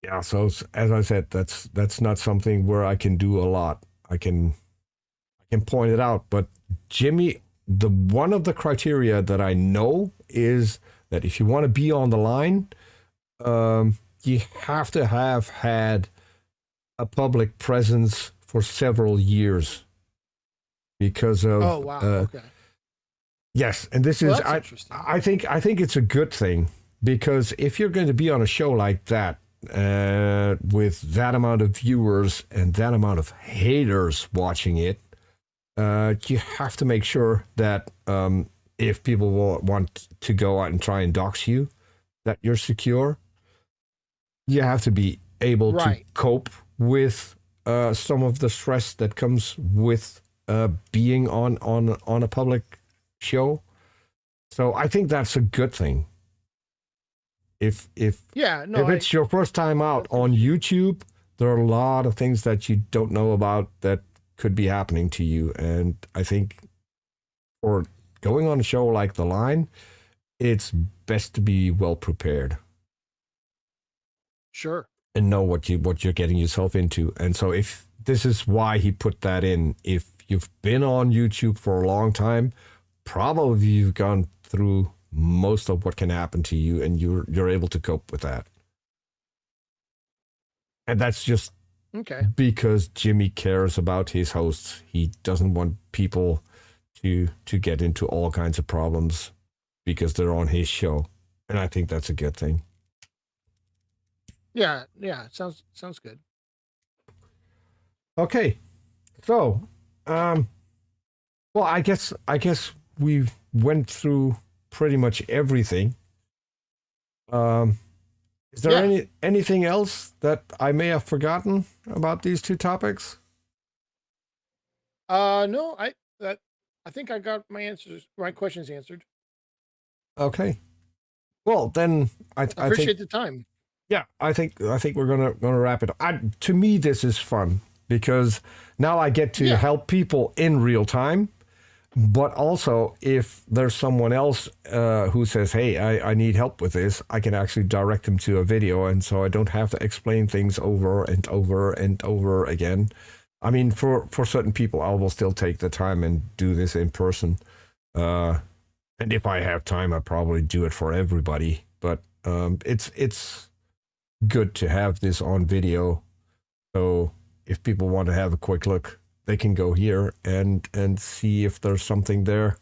yeah, so as I said, that's not something where I can do a lot. I can point it out, but Jimmy, the one of the criteria that I know is that if you want to be on the line, you have to have had a public presence for several years because of okay. Yes, and this is I think it's a good thing, because if you're going to be on a show like that with that amount of viewers and that amount of haters watching it, you have to make sure that if people will want to go out and try and dox you, that you're secure. You have to be able to cope with some of the stress that comes with being on a public show. So I think that's a good thing. If it's your first time out on YouTube, there are a lot of things that you don't know about that could be happening to you. And I think for going on a show like The Line, it's best to be well prepared. Sure. And know what you're getting yourself into. And so if this is why he put that in, if you've been on YouTube for a long time, probably you've gone through most of what can happen to you, and you're able to cope with that. And that's just because Jimmy cares about his hosts. He doesn't want people to get into all kinds of problems because they're on his show. And I think that's a good thing. Yeah, sounds good. Okay. So, well, I guess we went through pretty much everything. Is there anything else that I may have forgotten about these two topics? No, I think I got my questions answered. Okay. Well, then I appreciate the time. Yeah, I think we're gonna wrap it up. To me, this is fun because now I get to help people in real time. But also, if there's someone else who says, hey, I need help with this, I can actually direct them to a video. And so I don't have to explain things over and over and over again. I mean, for certain people, I will still take the time and do this in person. And if I have time, I probably do it for everybody. But it's good to have this on video. So if people want to have a quick look, they can go here and see if there's something there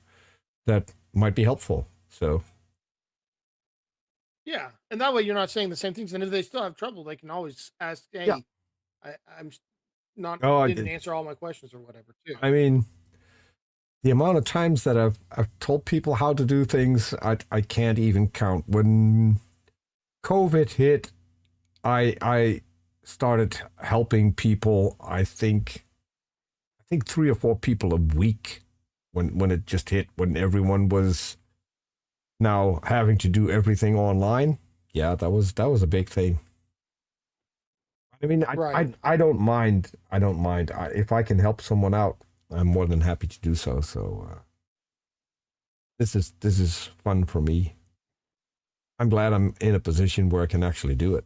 that might be helpful. So yeah, and that way you're not saying the same things. And if they still have trouble, they can always ask, hey, I'm not didn't answer all my questions or whatever too. I mean, the amount of times that I've told people how to do things, I can't even count. When COVID hit, I started helping people, I think 3 or 4 people a week when it just hit, when everyone was now having to do everything online. Yeah, that was a big thing. I mean, I don't mind. If I can help someone out, I'm more than happy to do so. So this is fun for me. I'm glad I'm in a position where I can actually do it.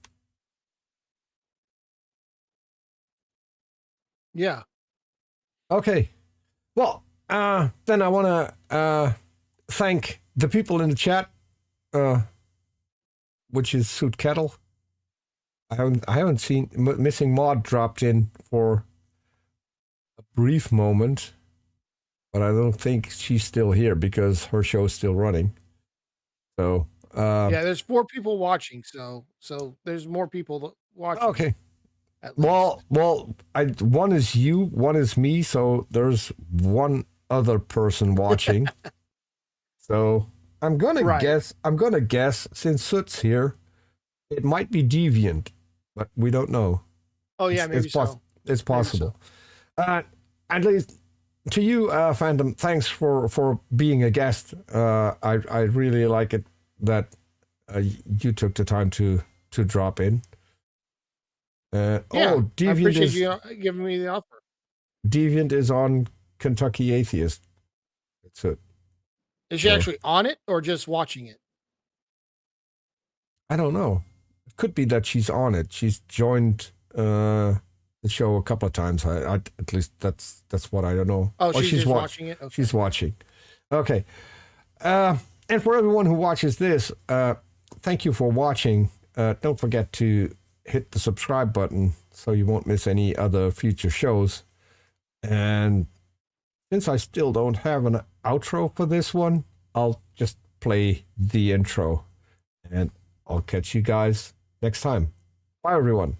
Yeah. Okay. Well, then I want to thank the people in the chat, which is Suit Kettle. I haven't seen Missing Maud dropped in for a brief moment, but I don't think she's still here because her show's still running. So yeah, there's 4 people watching, so there's more people watching. Okay. At least. Well, one is you, one is me, so there's one other person watching. So I'm gonna guess since Soot's here, it might be Deviant, but we don't know. Oh yeah, maybe so. It's possible. So. At least to you, Phantom, thanks for being a guest. I really like it that you took the time to drop in. Deviant I appreciate you giving me the offer. Deviant is on Kentucky Atheist. That's it. Is she actually on it or just watching it? I don't know. It could be that she's on it. She's joined the show a couple of times. I at least that's what I don't know. Oh, she's watching it. Okay. She's watching. Okay. And for everyone who watches this, thank you for watching. Don't forget to hit the subscribe button so you won't miss any other future shows. And since I still don't have an outro for this one, I'll just play the intro. And I'll catch you guys next time. Bye, everyone.